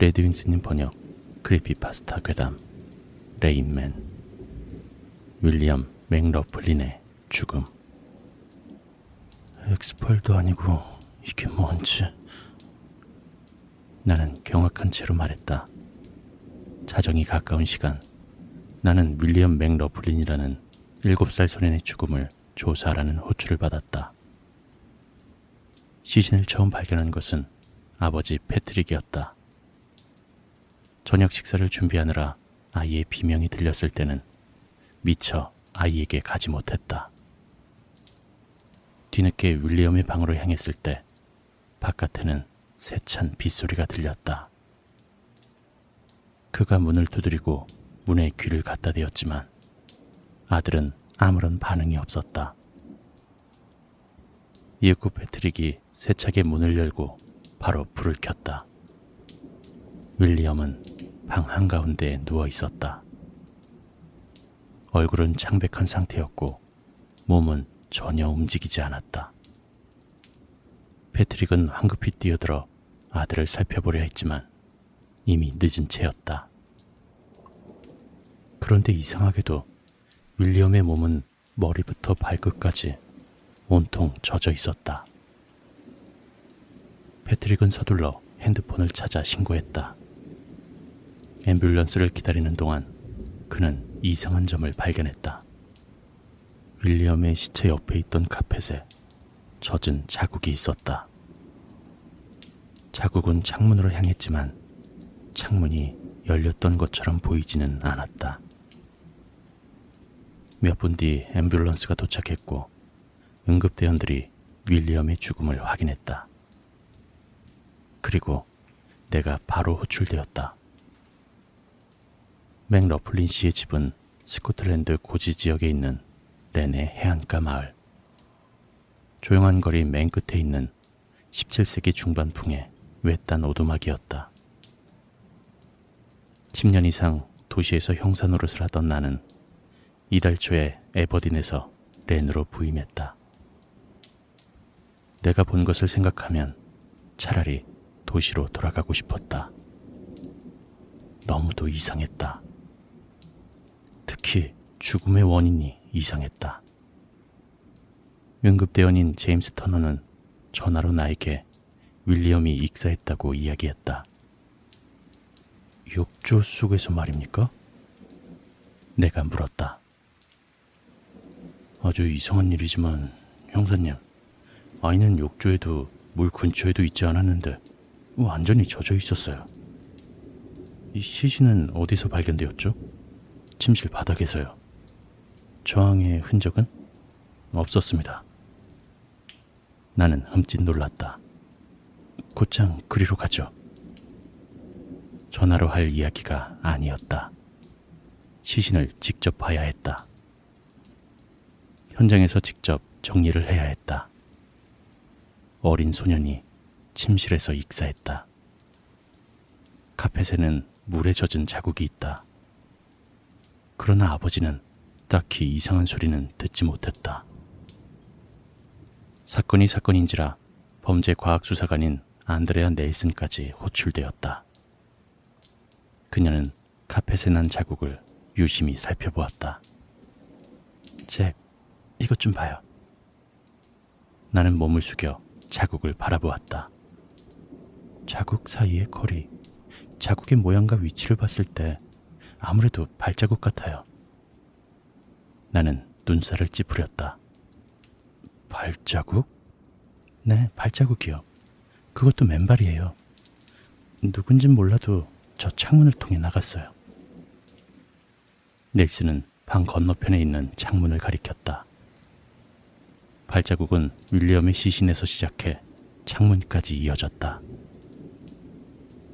레드윙스님 번역, 크리피파스타 괴담, 레인맨, 윌리엄 맥러플린의 죽음. 엑스펄도 아니고 이게 뭔지. 나는 경악한 채로 말했다. 자정이 가까운 시간, 나는 윌리엄 맥러플린이라는 7살 소년의 죽음을 조사하라는 호출을 받았다. 시신을 처음 발견한 것은 아버지 패트릭이었다. 저녁 식사를 준비하느라 아이의 비명이 들렸을 때는 미처 아이에게 가지 못했다. 뒤늦게 윌리엄의 방으로 향했을 때 바깥에는 세찬 빗소리가 들렸다. 그가 문을 두드리고 문에 귀를 갖다 대었지만 아들은 아무런 반응이 없었다. 이윽고 패트릭이 세차게 문을 열고 바로 불을 켰다. 윌리엄은 방 한가운데에 누워 있었다. 얼굴은 창백한 상태였고 몸은 전혀 움직이지 않았다. 패트릭은 황급히 뛰어들어 아들을 살펴보려 했지만 이미 늦은 채였다. 그런데 이상하게도 윌리엄의 몸은 머리부터 발끝까지 온통 젖어 있었다. 패트릭은 서둘러 핸드폰을 찾아 신고했다. 앰뷸런스를 기다리는 동안 그는 이상한 점을 발견했다. 윌리엄의 시체 옆에 있던 카펫에 젖은 자국이 있었다. 자국은 창문으로 향했지만 창문이 열렸던 것처럼 보이지는 않았다. 몇 분 뒤 앰뷸런스가 도착했고 응급대원들이 윌리엄의 죽음을 확인했다. 그리고 내가 바로 호출되었다. 맥러플린 씨의 집은 스코틀랜드 고지 지역에 있는 렌의 해안가 마을. 조용한 거리 맨 끝에 있는 17세기 중반풍의 외딴 오두막이었다. 10년 이상 도시에서 형사 노릇을 하던 나는 이달 초에 에버딘에서 렌으로 부임했다. 내가 본 것을 생각하면 차라리 도시로 돌아가고 싶었다. 너무도 이상했다. 특히 죽음의 원인이 이상했다. 응급대원인 제임스 터너는 전화로 나에게 윌리엄이 익사했다고 이야기했다. 욕조 속에서 말입니까? 내가 물었다. 아주 이상한 일이지만 형사님, 아이는 욕조에도 물 근처에도 있지 않았는데 완전히 젖어 있었어요. 이 시신은 어디서 발견되었죠? 침실 바닥에서요. 저항의 흔적은 없었습니다. 나는 흠칫 놀랐다. 곧장 그리로 가죠. 전화로 할 이야기가 아니었다. 시신을 직접 봐야 했다. 현장에서 직접 정리를 해야 했다. 어린 소년이 침실에서 익사했다. 카펫에는 물에 젖은 자국이 있다. 그러나 아버지는 딱히 이상한 소리는 듣지 못했다. 사건이 사건인지라 범죄과학수사관인 안드레아 넬슨까지 호출되었다. 그녀는 카펫에 난 자국을 유심히 살펴보았다. 잭, 이것 좀 봐요. 나는 몸을 숙여 자국을 바라보았다. 자국 사이의 거리, 자국의 모양과 위치를 봤을 때 아무래도 발자국 같아요. 나는 눈살을 찌푸렸다. 발자국? 네, 발자국이요. 그것도 맨발이에요. 누군진 몰라도 저 창문을 통해 나갔어요. 넬슨은 방 건너편에 있는 창문을 가리켰다. 발자국은 윌리엄의 시신에서 시작해 창문까지 이어졌다.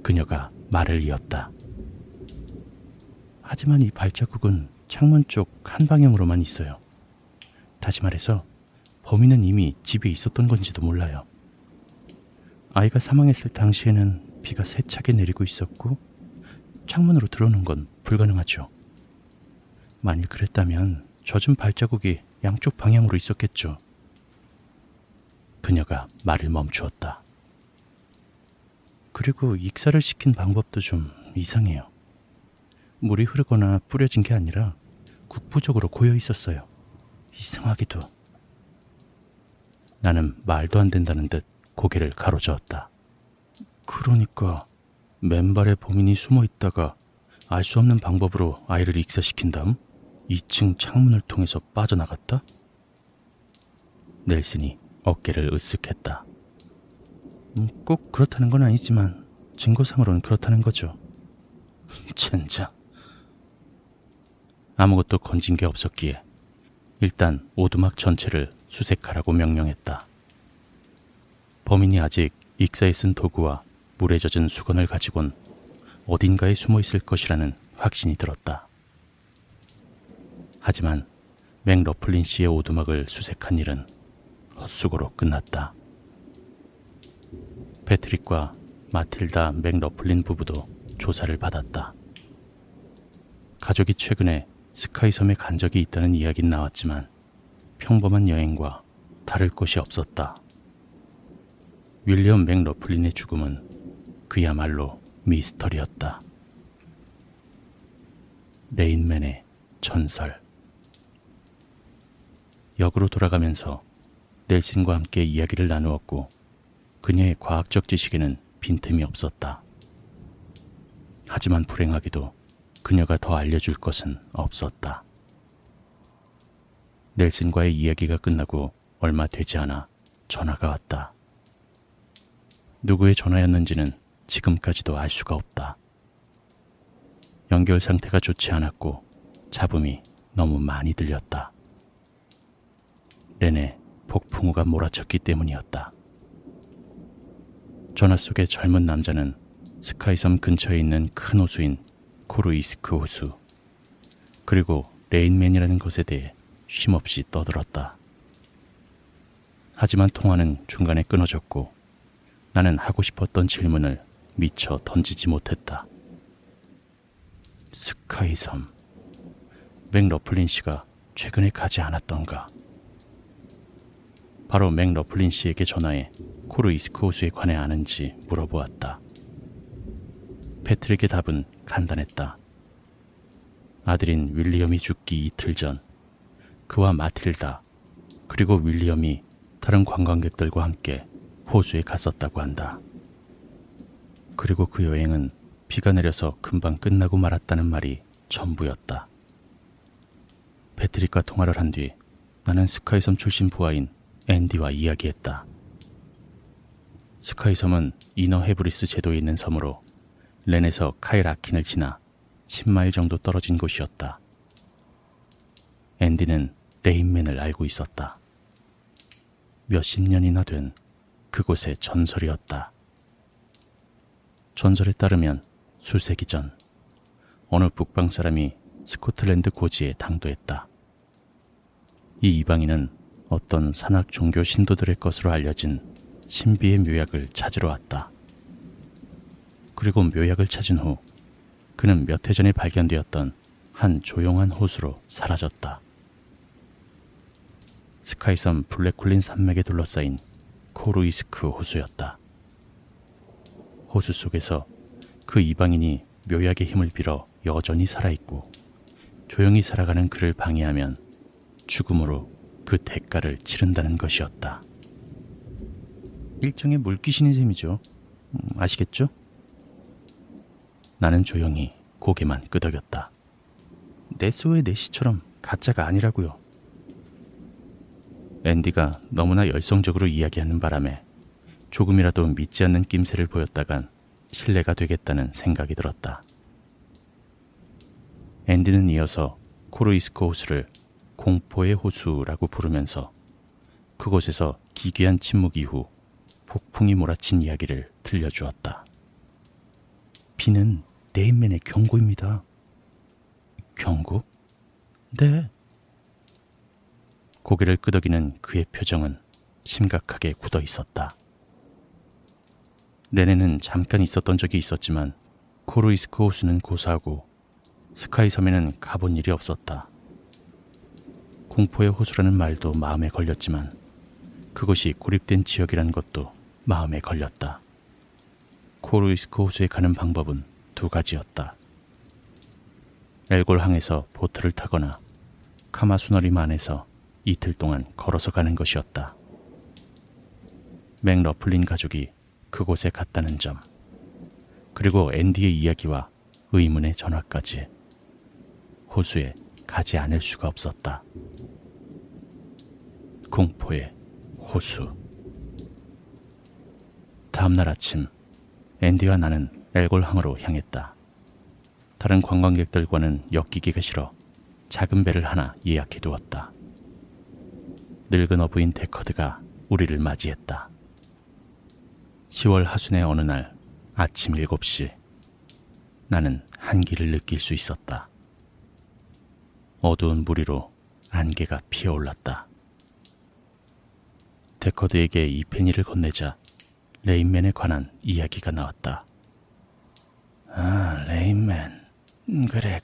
그녀가 말을 이었다. 하지만 이 발자국은 창문 쪽 한 방향으로만 있어요. 다시 말해서 범인은 이미 집에 있었던 건지도 몰라요. 아이가 사망했을 당시에는 비가 세차게 내리고 있었고 창문으로 들어오는 건 불가능하죠. 만일 그랬다면 젖은 발자국이 양쪽 방향으로 있었겠죠. 그녀가 말을 멈추었다. 그리고 익사를 시킨 방법도 좀 이상해요. 물이 흐르거나 뿌려진 게 아니라 국부적으로 고여 있었어요. 이상하기도. 나는 말도 안 된다는 듯 고개를 가로저었다. 그러니까 맨발에 범인이 숨어 있다가 알 수 없는 방법으로 아이를 익사시킨 다음 2층 창문을 통해서 빠져나갔다? 넬슨이 어깨를 으쓱했다. 꼭 그렇다는 건 아니지만 증거상으로는 그렇다는 거죠. 젠장. 아무것도 건진 게 없었기에 일단 오두막 전체를 수색하라고 명령했다. 범인이 아직 익사에 쓴 도구와 물에 젖은 수건을 가지곤 어딘가에 숨어 있을 것이라는 확신이 들었다. 하지만 맥러플린 씨의 오두막을 수색한 일은 헛수고로 끝났다. 패트릭과 마틸다 맥러플린 부부도 조사를 받았다. 가족이 최근에 스카이섬에 간 적이 있다는 이야기는 나왔지만 평범한 여행과 다를 것이 없었다. 윌리엄 맥러플린의 죽음은 그야말로 미스터리였다. 레인맨의 전설. 역으로 돌아가면서 넬슨과 함께 이야기를 나누었고 그녀의 과학적 지식에는 빈틈이 없었다. 하지만 불행하게도 그녀가 더 알려줄 것은 없었다. 넬슨과의 이야기가 끝나고 얼마 되지 않아 전화가 왔다. 누구의 전화였는지는 지금까지도 알 수가 없다. 연결 상태가 좋지 않았고 잡음이 너무 많이 들렸다. 내내 폭풍우가 몰아쳤기 때문이었다. 전화 속의 젊은 남자는 스카이섬 근처에 있는 큰 호수인 코르이스크 호수, 그리고 레인맨이라는 것에 대해 쉼없이 떠들었다. 하지만 통화는 중간에 끊어졌고 나는 하고 싶었던 질문을 미처 던지지 못했다. 스카이섬, 맥러플린 씨가 최근에 가지 않았던가? 바로 맥러플린 씨에게 전화해 코르이스크 호수에 관해 아는지 물어보았다. 패트릭의 답은 간단했다. 아들인 윌리엄이 죽기 이틀 전 그와 마틸다 그리고 윌리엄이 다른 관광객들과 함께 호수에 갔었다고 한다. 그리고 그 여행은 비가 내려서 금방 끝나고 말았다는 말이 전부였다. 패트릭과 통화를 한 뒤 나는 스카이섬 출신 부하인 앤디와 이야기했다. 스카이섬은 이너 헤브리스 제도에 있는 섬으로 렌에서 카일 아킨을 지나 10마일 정도 떨어진 곳이었다. 앤디는 레인맨을 알고 있었다. 몇십 년이나 된 그곳의 전설이었다. 전설에 따르면 수세기 전 어느 북방 사람이 스코틀랜드 고지에 당도했다. 이 이방인은 어떤 산악 종교 신도들의 것으로 알려진 신비의 묘약을 찾으러 왔다. 그리고 묘약을 찾은 후 그는 몇 해 전에 발견되었던 한 조용한 호수로 사라졌다. 스카이섬 블랙쿨린 산맥에 둘러싸인 코르이스크 호수였다. 호수 속에서 그 이방인이 묘약의 힘을 빌어 여전히 살아있고 조용히 살아가는 그를 방해하면 죽음으로 그 대가를 치른다는 것이었다. 일종의 물귀신인 셈이죠. 아시겠죠? 나는 조용히 고개만 끄덕였다. 네소의 네시처럼 가짜가 아니라고요. 앤디가 너무나 열성적으로 이야기하는 바람에 조금이라도 믿지 않는 낌새를 보였다간 신뢰가 되겠다는 생각이 들었다. 앤디는 이어서 코르이스크 호수를 공포의 호수라고 부르면서 그곳에서 기괴한 침묵 이후 폭풍이 몰아친 이야기를 들려주었다. 비는 레인맨의 경고입니다. 경고? 네. 고개를 끄덕이는 그의 표정은 심각하게 굳어 있었다. 렌에는 잠깐 있었던 적이 있었지만 코르이스크 호수는 고사하고 스카이섬에는 가본 일이 없었다. 공포의 호수라는 말도 마음에 걸렸지만 그것이 고립된 지역이라는 것도 마음에 걸렸다. 코르이스크 호수에 가는 방법은 두 가지였다. 엘골항에서 보트를 타거나 카마수너림 안에서 이틀 동안 걸어서 가는 것이었다. 맥러플린 가족이 그곳에 갔다는 점, 그리고 앤디의 이야기와 의문의 전화까지 호수에 가지 않을 수가 없었다. 공포의 호수. 다음날 아침, 앤디와 나는 엘골항으로 향했다. 다른 관광객들과는 엮이기가 싫어 작은 배를 하나 예약해 두었다. 늙은 어부인 데커드가 우리를 맞이했다. 10월 하순의 어느 날 아침 7시, 나는 한기를 느낄 수 있었다. 어두운 물 위로 안개가 피어올랐다. 데커드에게 이 페니를 건네자 레인맨에 관한 이야기가 나왔다. 아, 레인맨. 그래.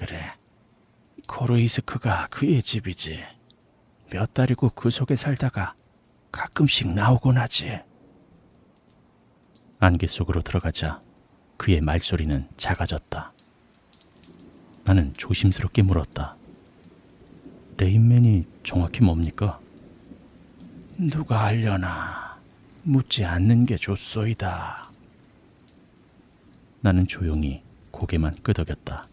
코르이스크가 그의 집이지. 몇 달이고 그 속에 살다가 가끔씩 나오곤 하지. 안개 속으로 들어가자 그의 말소리는 작아졌다. 나는 조심스럽게 물었다. 레인맨이 정확히 뭡니까? 누가 알려나. 묻지 않는 게 좋소이다. 나는 조용히 고개만 끄덕였다.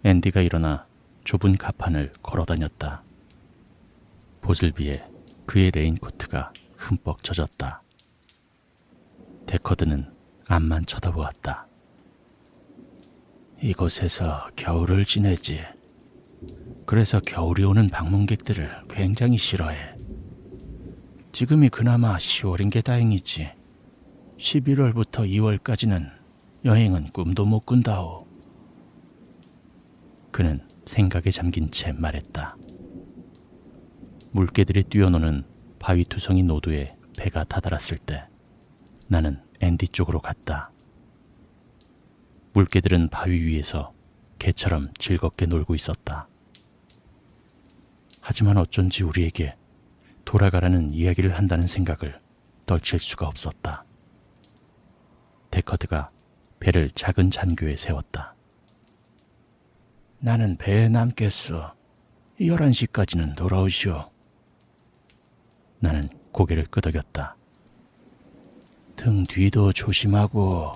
앤디가 일어나 좁은 가판을 걸어다녔다. 보슬비에 그의 레인코트가 흠뻑 젖었다. 데커드는 앞만 쳐다보았다. 이곳에서 겨울을 지내지. 그래서 겨울이 오는 방문객들을 굉장히 싫어해. 지금이 그나마 10월인 게 다행이지. 11월부터 2월까지는 여행은 꿈도 못 꾼다오. 그는 생각에 잠긴 채 말했다. 물개들이 뛰어노는 바위투성이 노도에 배가 다다랐을 때 나는 앤디 쪽으로 갔다. 물개들은 바위 위에서 개처럼 즐겁게 놀고 있었다. 하지만 어쩐지 우리에게 돌아가라는 이야기를 한다는 생각을 떨칠 수가 없었다. 데커드가 배를 작은 잔교에 세웠다. 나는 배에 남겠어. 11시까지는 돌아오시오. 나는 고개를 끄덕였다. 등 뒤도 조심하고.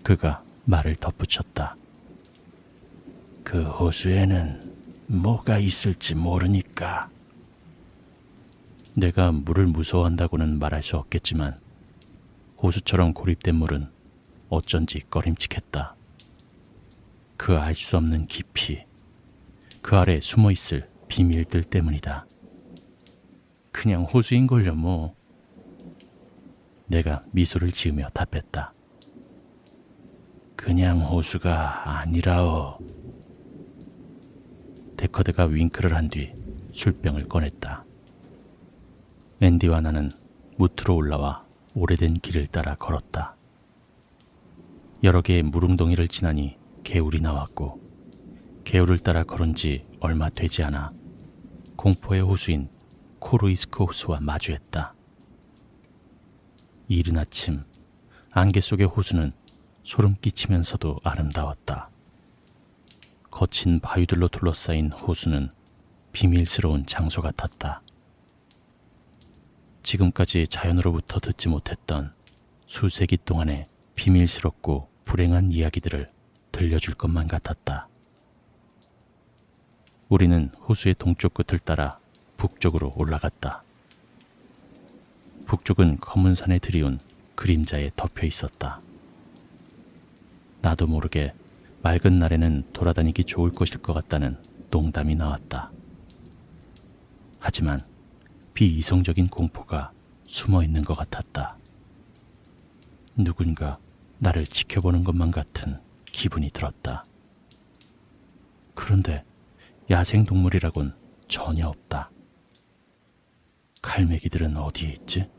그가 말을 덧붙였다. 그 호수에는 뭐가 있을지 모르니까. 내가 물을 무서워한다고는 말할 수 없겠지만 호수처럼 고립된 물은 어쩐지 꺼림칙했다. 그 알 수 없는 깊이, 그 아래 숨어있을 비밀들 때문이다. 그냥 호수인걸요 뭐. 내가 미소를 지으며 답했다. 그냥 호수가 아니라오. 데커드가 윙크를 한 뒤 술병을 꺼냈다. 앤디와 나는 무트로 올라와 오래된 길을 따라 걸었다. 여러 개의 물웅덩이를 지나니 개울이 나왔고, 개울을 따라 걸은 지 얼마 되지 않아 공포의 호수인 코르이스크 호수와 마주했다. 이른 아침 안개 속의 호수는 소름 끼치면서도 아름다웠다. 거친 바위들로 둘러싸인 호수는 비밀스러운 장소 같았다. 지금까지 자연으로부터 듣지 못했던 수세기 동안의 비밀스럽고 불행한 이야기들을 들려줄 것만 같았다. 우리는 호수의 동쪽 끝을 따라 북쪽으로 올라갔다. 북쪽은 검은 산에 들이운 그림자에 덮여 있었다. 나도 모르게 맑은 날에는 돌아다니기 좋을 것일 것 같다는 농담이 나왔다. 하지만 비이성적인 공포가 숨어 있는 것 같았다. 누군가 나를 지켜보는 것만 같은 기분이 들었다. 그런데 야생동물이라곤 전혀 없다. 갈매기들은 어디에 있지?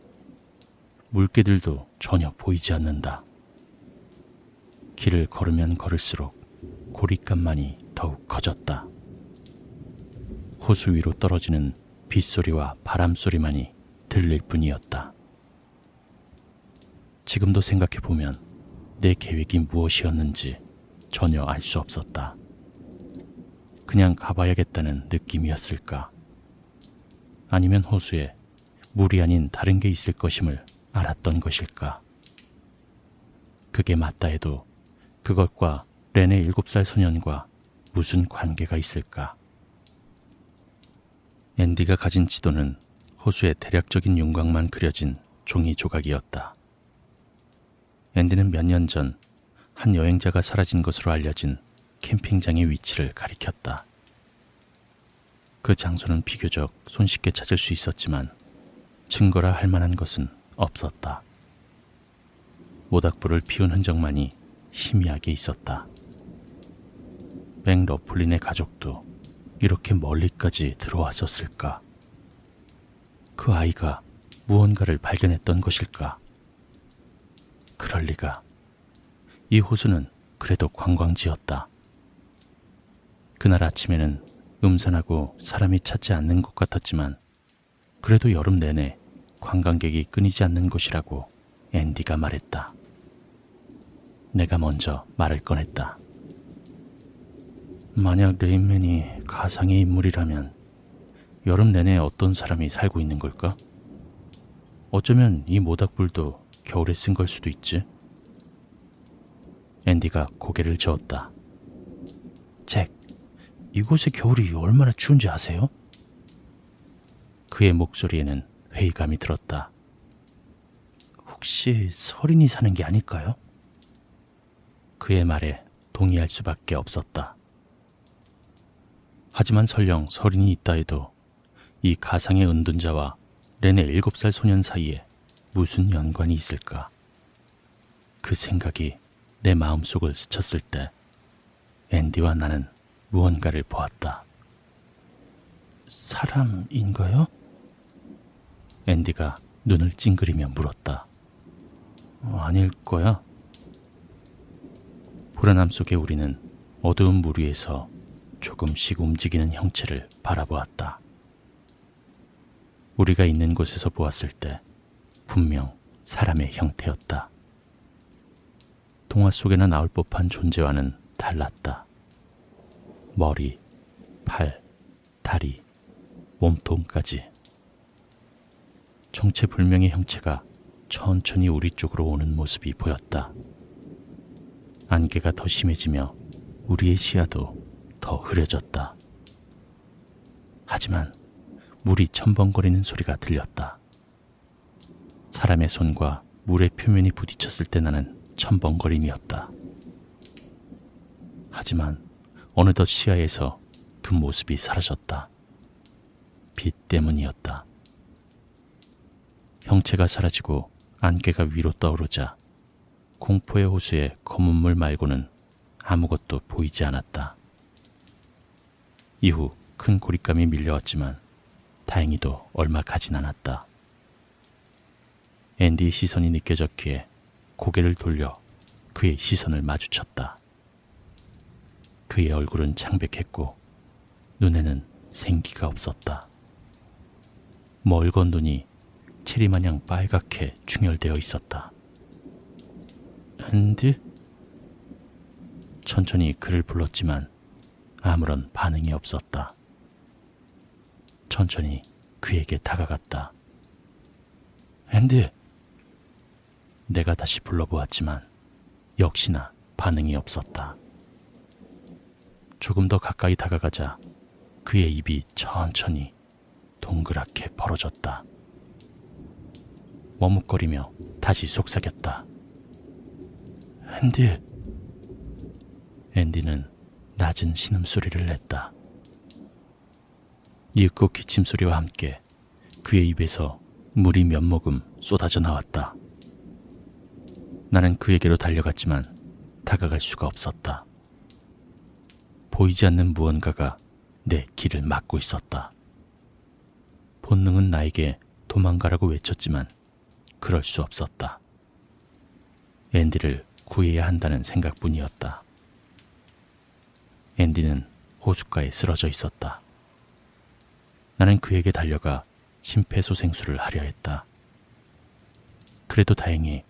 물개들도 전혀 보이지 않는다. 길을 걸으면 걸을수록 고립감만이 더욱 커졌다. 호수 위로 떨어지는 빗소리와 바람소리만이 들릴 뿐이었다. 지금도 생각해보면 내 계획이 무엇이었는지 전혀 알 수 없었다. 그냥 가봐야겠다는 느낌이었을까? 아니면 호수에 물이 아닌 다른 게 있을 것임을 알았던 것일까? 그게 맞다 해도 그것과 렌의 7살 소년과 무슨 관계가 있을까? 앤디가 가진 지도는 호수의 대략적인 윤곽만 그려진 종이 조각이었다. 앤디는 몇 년 전 한 여행자가 사라진 것으로 알려진 캠핑장의 위치를 가리켰다. 그 장소는 비교적 손쉽게 찾을 수 있었지만 증거라 할 만한 것은 없었다. 모닥불을 피운 흔적만이 희미하게 있었다. 맥 러플린의 가족도 이렇게 멀리까지 들어왔었을까? 그 아이가 무언가를 발견했던 것일까? 그럴 리가. 이 호수는 그래도 관광지였다. 그날 아침에는 음산하고 사람이 찾지 않는 곳 같았지만 그래도 여름 내내 관광객이 끊이지 않는 곳이라고 앤디가 말했다. 내가 먼저 말을 꺼냈다. 만약 레인맨이 가상의 인물이라면 여름 내내 어떤 사람이 살고 있는 걸까? 어쩌면 이 모닥불도 겨울에 쓴 걸 수도 있지. 앤디가 고개를 저었다. 잭, 이곳의 겨울이 얼마나 추운지 아세요? 그의 목소리에는 회의감이 들었다. 혹시 서린이 사는 게 아닐까요? 그의 말에 동의할 수밖에 없었다. 하지만 설령 서린이 있다 해도 이 가상의 은둔자와 렌의 7살 소년 사이에 무슨 연관이 있을까? 그 생각이 내 마음속을 스쳤을 때 앤디와 나는 무언가를 보았다. 사람인가요? 앤디가 눈을 찡그리며 물었다. 아닐 거야. 불안함 속에 우리는 어두운 물 위에서 조금씩 움직이는 형체를 바라보았다. 우리가 있는 곳에서 보았을 때 분명 사람의 형태였다. 동화 속에나 나올 법한 존재와는 달랐다. 머리, 팔, 다리, 몸통까지. 정체불명의 형체가 천천히 우리 쪽으로 오는 모습이 보였다. 안개가 더 심해지며 우리의 시야도 더 흐려졌다. 하지만 물이 첨벙거리는 소리가 들렸다. 사람의 손과 물의 표면이 부딪혔을 때 나는 첨벙거림이었다. 하지만 어느덧 시야에서 그 모습이 사라졌다. 빛 때문이었다. 형체가 사라지고 안개가 위로 떠오르자 공포의 호수의 검은 물 말고는 아무것도 보이지 않았다. 이후 큰 고립감이 밀려왔지만 다행히도 얼마 가진 않았다. 앤디의 시선이 느껴졌기에 고개를 돌려 그의 시선을 마주쳤다. 그의 얼굴은 창백했고 눈에는 생기가 없었다. 멀건 눈이 체리마냥 빨갛게 충혈되어 있었다. 앤디? 천천히 그를 불렀지만 아무런 반응이 없었다. 천천히 그에게 다가갔다. 앤디! 내가 다시 불러보았지만 역시나 반응이 없었다. 조금 더 가까이 다가가자 그의 입이 천천히 동그랗게 벌어졌다. 머뭇거리며 다시 속삭였다. 앤디! 앤디는 낮은 신음소리를 냈다. 이윽고 기침소리와 함께 그의 입에서 물이 몇 모금 쏟아져 나왔다. 나는 그에게로 달려갔지만 다가갈 수가 없었다. 보이지 않는 무언가가 내 길을 막고 있었다. 본능은 나에게 도망가라고 외쳤지만 그럴 수 없었다. 앤디를 구해야 한다는 생각뿐이었다. 앤디는 호숫가에 쓰러져 있었다. 나는 그에게 달려가 심폐소생술을 하려 했다. 그래도 다행히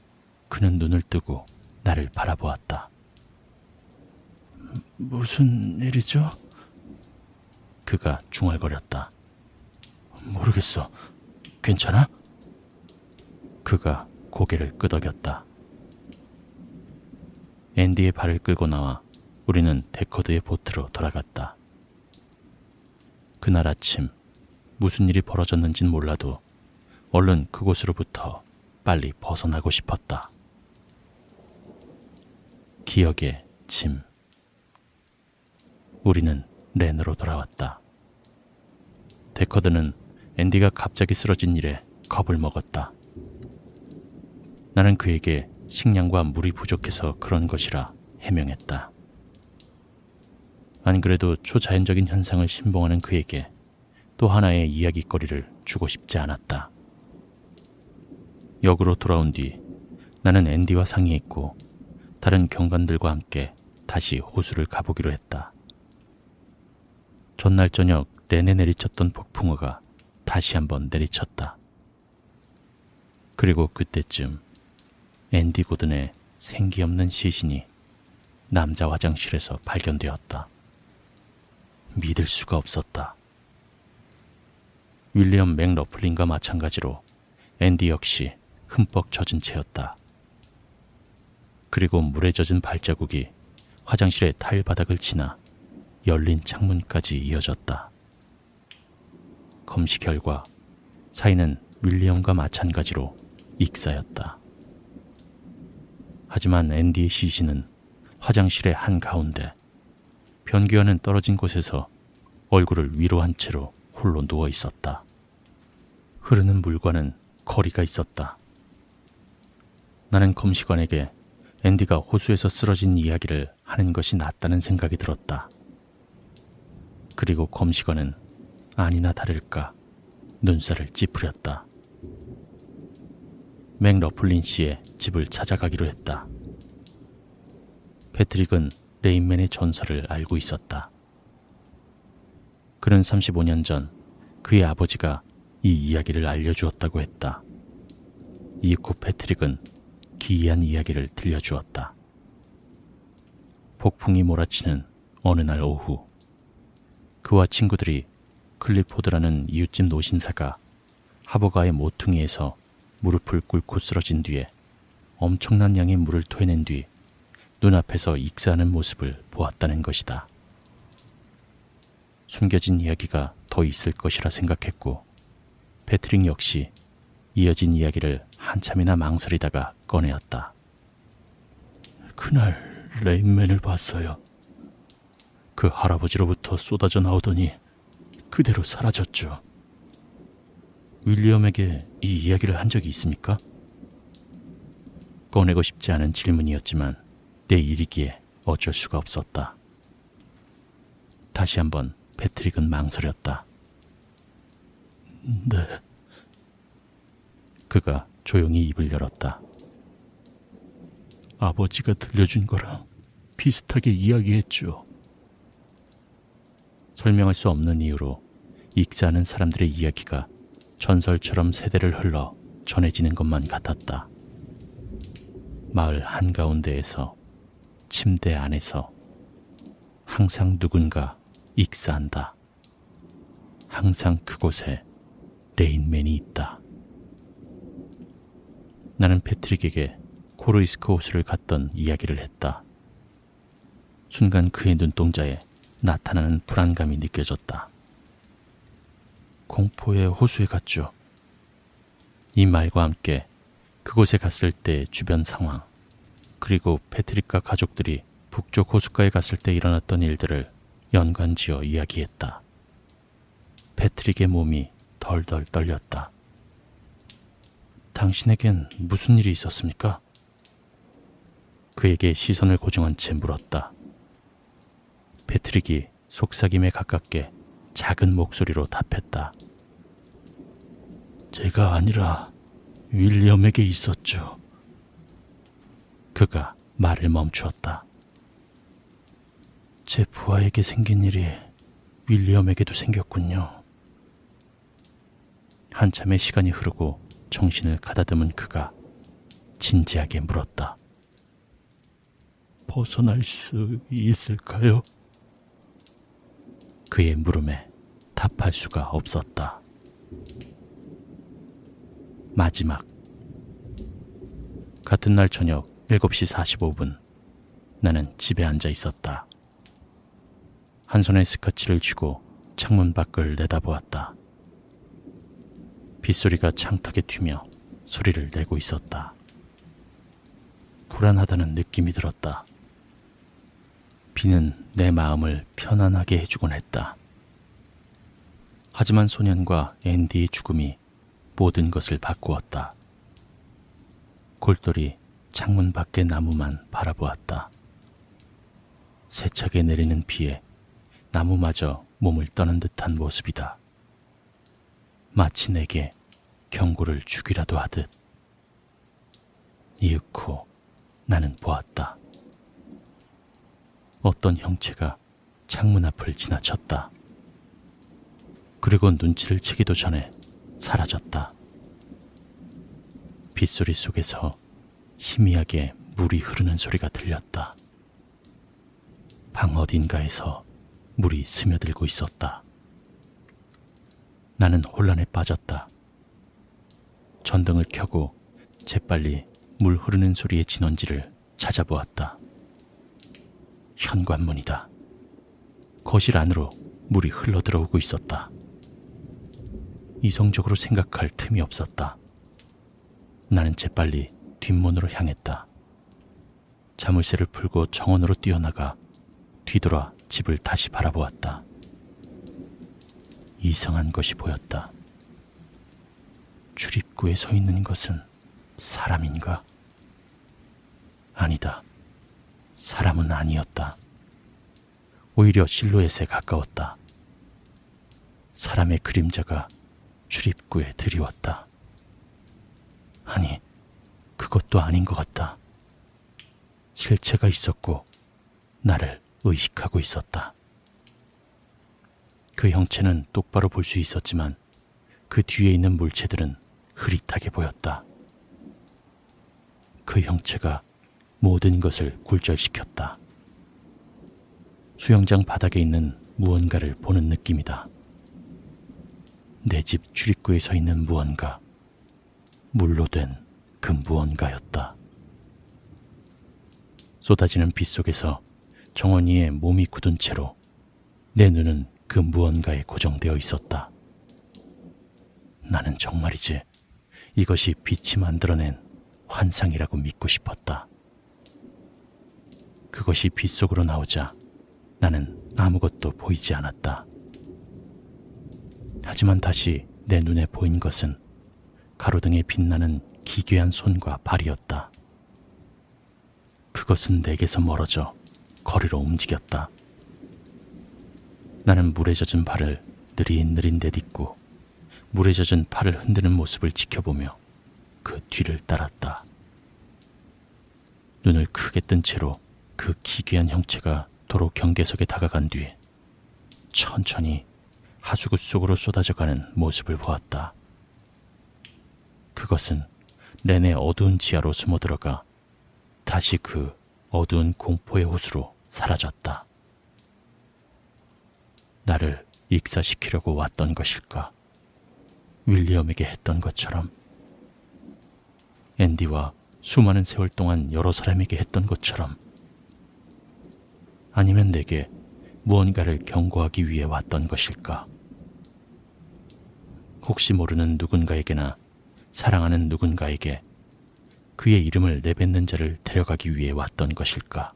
그는 눈을 뜨고 나를 바라보았다. 무슨 일이죠? 그가 중얼거렸다. 모르겠어. 괜찮아? 그가 고개를 끄덕였다. 앤디의 발을 끌고 나와 우리는 데커드의 보트로 돌아갔다. 그날 아침 무슨 일이 벌어졌는진 몰라도 얼른 그곳으로부터 빨리 벗어나고 싶었다. 기억의 짐. 우리는 렌으로 돌아왔다. 데커드는 앤디가 갑자기 쓰러진 일에 겁을 먹었다. 나는 그에게 식량과 물이 부족해서 그런 것이라 해명했다. 안 그래도 초자연적인 현상을 신봉하는 그에게 또 하나의 이야깃거리를 주고 싶지 않았다. 역으로 돌아온 뒤 나는 앤디와 상의했고 다른 경관들과 함께 다시 호수를 가보기로 했다. 전날 저녁 렌에 내리쳤던 폭풍우가 다시 한번 내리쳤다. 그리고 그때쯤 앤디 고든의 생기 없는 시신이 남자 화장실에서 발견되었다. 믿을 수가 없었다. 윌리엄 맥러플린과 마찬가지로 앤디 역시 흠뻑 젖은 채였다. 그리고 물에 젖은 발자국이 화장실의 타일 바닥을 지나 열린 창문까지 이어졌다. 검시 결과 사인은 윌리엄과 마찬가지로 익사였다. 하지만 앤디의 시신은 화장실의 한가운데 변기와는 떨어진 곳에서 얼굴을 위로 한 채로 홀로 누워 있었다. 흐르는 물과는 거리가 있었다. 나는 검시관에게 앤디가 호수에서 쓰러진 이야기를 하는 것이 낫다는 생각이 들었다. 그리고 검시관은 아니나 다를까 눈살을 찌푸렸다. 맥러플린 씨의 집을 찾아가기로 했다. 패트릭은 레인맨의 전설을 알고 있었다. 그는 35년 전 그의 아버지가 이 이야기를 알려주었다고 했다. 이후 패트릭은 기이한 이야기를 들려주었다. 폭풍이 몰아치는 어느 날 오후, 그와 친구들이 클리포드라는 이웃집 노신사가 하버가의 모퉁이에서 무릎을 꿇고 쓰러진 뒤에 엄청난 양의 물을 토해낸 뒤 눈앞에서 익사하는 모습을 보았다는 것이다. 숨겨진 이야기가 더 있을 것이라 생각했고 패트릭 역시 이어진 이야기를 한참이나 망설이다가 꺼내었다. 그날 레인맨을 봤어요. 그 할아버지로부터 쏟아져 나오더니 그대로 사라졌죠. 윌리엄에게 이 이야기를 한 적이 있습니까? 꺼내고 싶지 않은 질문이었지만 내 일이기에 어쩔 수가 없었다. 다시 한번 패트릭은 망설였다. 네. 그가 조용히 입을 열었다. 아버지가 들려준 거랑 비슷하게 이야기했죠. 설명할 수 없는 이유로 익사하는 사람들의 이야기가 전설처럼 세대를 흘러 전해지는 것만 같았다. 마을 한가운데에서 침대 안에서 항상 누군가 익사한다. 항상 그곳에 레인맨이 있다. 나는 패트릭에게 코르이스크 호수를 갔던 이야기를 했다. 순간 그의 눈동자에 나타나는 불안감이 느껴졌다. 공포의 호수에 갔죠. 이 말과 함께 그곳에 갔을 때 주변 상황, 그리고 패트릭과 가족들이 북쪽 호숫가에 갔을 때 일어났던 일들을 연관지어 이야기했다. 패트릭의 몸이 덜덜 떨렸다. 당신에겐 무슨 일이 있었습니까? 그에게 시선을 고정한 채 물었다. 패트릭이 속삭임에 가깝게 작은 목소리로 답했다. 제가 아니라 윌리엄에게 있었죠. 그가 말을 멈추었다. 제 부하에게 생긴 일이 윌리엄에게도 생겼군요. 한참의 시간이 흐르고 정신을 가다듬은 그가 진지하게 물었다. 벗어날 수 있을까요? 그의 물음에 답할 수가 없었다. 마지막. 같은 날 저녁 7시 45분, 나는 집에 앉아 있었다. 한 손에 스커치를 쥐고 창문 밖을 내다보았다. 빗소리가 창턱에 튀며 소리를 내고 있었다. 불안하다는 느낌이 들었다. 비는 내 마음을 편안하게 해주곤 했다. 하지만 소년과 앤디의 죽음이 모든 것을 바꾸었다. 골똘히 창문 밖의 나무만 바라보았다. 세차게 내리는 비에 나무마저 몸을 떠는 듯한 모습이다. 마치 내게 경고를 주기라도 하듯. 이윽고 나는 보았다. 어떤 형체가 창문 앞을 지나쳤다. 그리고 눈치를 채기도 전에 사라졌다. 빗소리 속에서 희미하게 물이 흐르는 소리가 들렸다. 방 어딘가에서 물이 스며들고 있었다. 나는 혼란에 빠졌다. 전등을 켜고 재빨리 물 흐르는 소리의 진원지를 찾아보았다. 현관문이다. 거실 안으로 물이 흘러들어오고 있었다. 이성적으로 생각할 틈이 없었다. 나는 재빨리 뒷문으로 향했다. 자물쇠를 풀고 정원으로 뛰어나가 뒤돌아 집을 다시 바라보았다. 이상한 것이 보였다. 출입구에 서 있는 것은 사람인가? 아니다. 사람은 아니었다. 오히려 실루엣에 가까웠다. 사람의 그림자가 출입구에 드리웠다. 아니, 그것도 아닌 것 같다. 실체가 있었고 나를 의식하고 있었다. 그 형체는 똑바로 볼 수 있었지만 그 뒤에 있는 물체들은 흐릿하게 보였다. 그 형체가 모든 것을 굴절시켰다. 수영장 바닥에 있는 무언가를 보는 느낌이다. 내 집 출입구에 서 있는 무언가, 물로 된 그 무언가였다. 쏟아지는 빛 속에서 정원 위에 몸이 굳은 채로 내 눈은 그 무언가에 고정되어 있었다. 나는 정말이지 이것이 빛이 만들어낸 환상이라고 믿고 싶었다. 그것이 빛 속으로 나오자 나는 아무것도 보이지 않았다. 하지만 다시 내 눈에 보인 것은 가로등에 빛나는 기괴한 손과 발이었다. 그것은 내게서 멀어져 거리로 움직였다. 나는 물에 젖은 발을 느릿느릿 내딛고 물에 젖은 팔을 흔드는 모습을 지켜보며 그 뒤를 따랐다. 눈을 크게 뜬 채로 그 기괴한 형체가 도로 경계석에 다가간 뒤에 천천히 하수구 속으로 쏟아져가는 모습을 보았다. 그것은 내내 어두운 지하로 숨어들어가 다시 그 어두운 공포의 호수로 사라졌다. 나를 익사시키려고 왔던 것일까? 윌리엄에게 했던 것처럼, 앤디와 수많은 세월 동안 여러 사람에게 했던 것처럼, 아니면 내게 무언가를 경고하기 위해 왔던 것일까? 혹시 모르는 누군가에게나 사랑하는 누군가에게 그의 이름을 내뱉는 자를 데려가기 위해 왔던 것일까?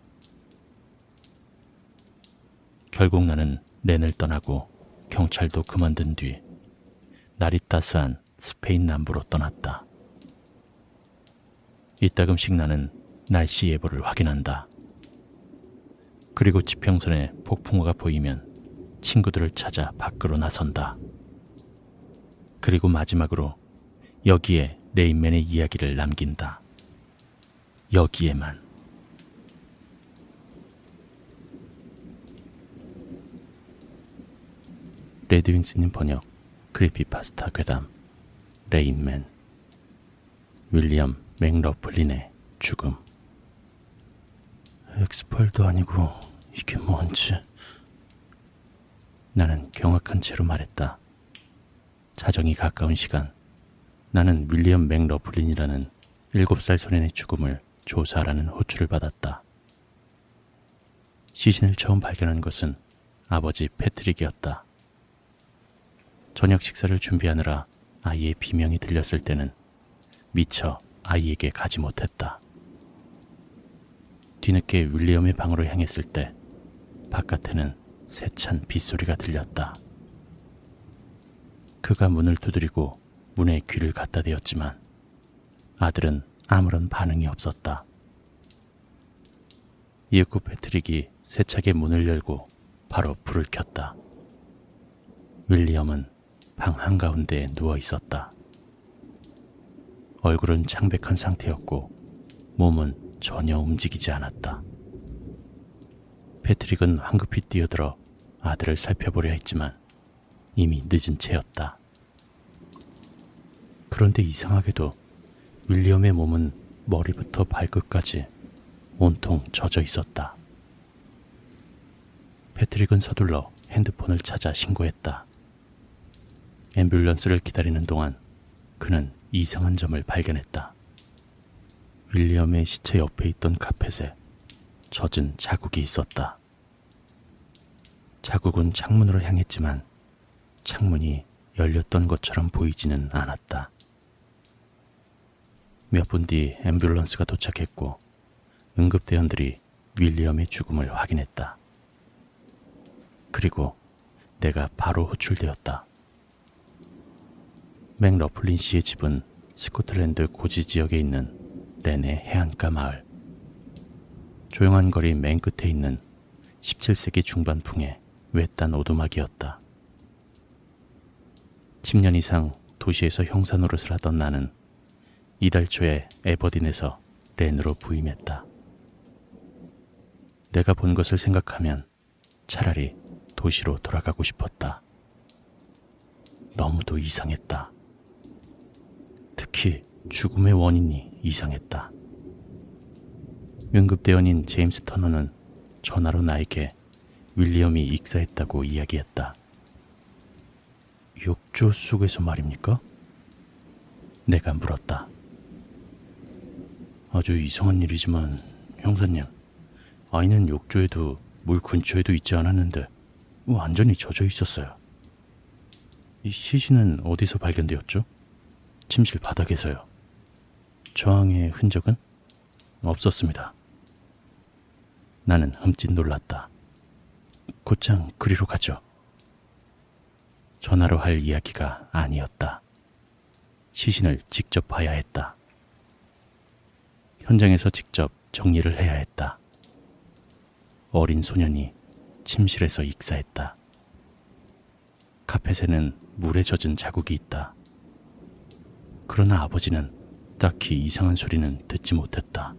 결국 나는 렌을 떠나고 경찰도 그만둔 뒤 날이 따스한 스페인 남부로 떠났다. 이따금씩 나는 날씨 예보를 확인한다. 그리고 지평선에 폭풍우가 보이면 친구들을 찾아 밖으로 나선다. 그리고 마지막으로 여기에 레인맨의 이야기를 남긴다. 여기에만. 레드윙스님 번역, 크리피파스타 괴담, 레인맨, 윌리엄 맥러플린의 죽음. 엑스팔도 아니고 이게 뭔지. 나는 경악한 채로 말했다. 자정이 가까운 시간, 나는 윌리엄 맥러플린이라는 7살 소년의 죽음을 조사하라는 호출을 받았다. 시신을 처음 발견한 것은 아버지 패트릭이었다. 저녁 식사를 준비하느라 아이의 비명이 들렸을 때는 미처 아이에게 가지 못했다. 뒤늦게 윌리엄의 방으로 향했을 때 바깥에는 세찬 빗소리가 들렸다. 그가 문을 두드리고 문에 귀를 갖다 대었지만 아들은 아무런 반응이 없었다. 이윽고 패트릭이 세차게 문을 열고 바로 불을 켰다. 윌리엄은 방 한가운데에 누워 있었다. 얼굴은 창백한 상태였고 몸은 전혀 움직이지 않았다. 패트릭은 황급히 뛰어들어 아들을 살펴보려 했지만 이미 늦은 채였다. 그런데 이상하게도 윌리엄의 몸은 머리부터 발끝까지 온통 젖어 있었다. 패트릭은 서둘러 핸드폰을 찾아 신고했다. 앰뷸런스를 기다리는 동안 그는 이상한 점을 발견했다. 윌리엄의 시체 옆에 있던 카펫에 젖은 자국이 있었다. 자국은 창문으로 향했지만 창문이 열렸던 것처럼 보이지는 않았다. 몇 분 뒤 앰뷸런스가 도착했고 응급대원들이 윌리엄의 죽음을 확인했다. 그리고 내가 바로 호출되었다. 맥러플린 씨의 집은 스코틀랜드 고지 지역에 있는 렌의 해안가 마을. 조용한 거리 맨 끝에 있는 17세기 중반풍의 외딴 오두막이었다. 10년 이상 도시에서 형사 노릇을 하던 나는 이달 초에 에버딘에서 렌으로 부임했다. 내가 본 것을 생각하면 차라리 도시로 돌아가고 싶었다. 너무도 이상했다. 특히 죽음의 원인이 이상했다. 응급대원인 제임스 터너는 전화로 나에게 윌리엄이 익사했다고 이야기했다. 욕조 속에서 말입니까? 내가 물었다. 아주 이상한 일이지만 형사님, 아이는 욕조에도 물 근처에도 있지 않았는데 완전히 젖어 있었어요. 이 시신은 어디서 발견되었죠? 침실 바닥에서요. 저항의 흔적은 없었습니다. 나는 흠칫 놀랐다. 곧장 그리로 가죠. 전화로 할 이야기가 아니었다. 시신을 직접 봐야 했다. 현장에서 직접 정리를 해야 했다. 어린 소년이 침실에서 익사했다. 카펫에는 물에 젖은 자국이 있다. 그러나 아버지는 딱히 이상한 소리는 듣지 못했다.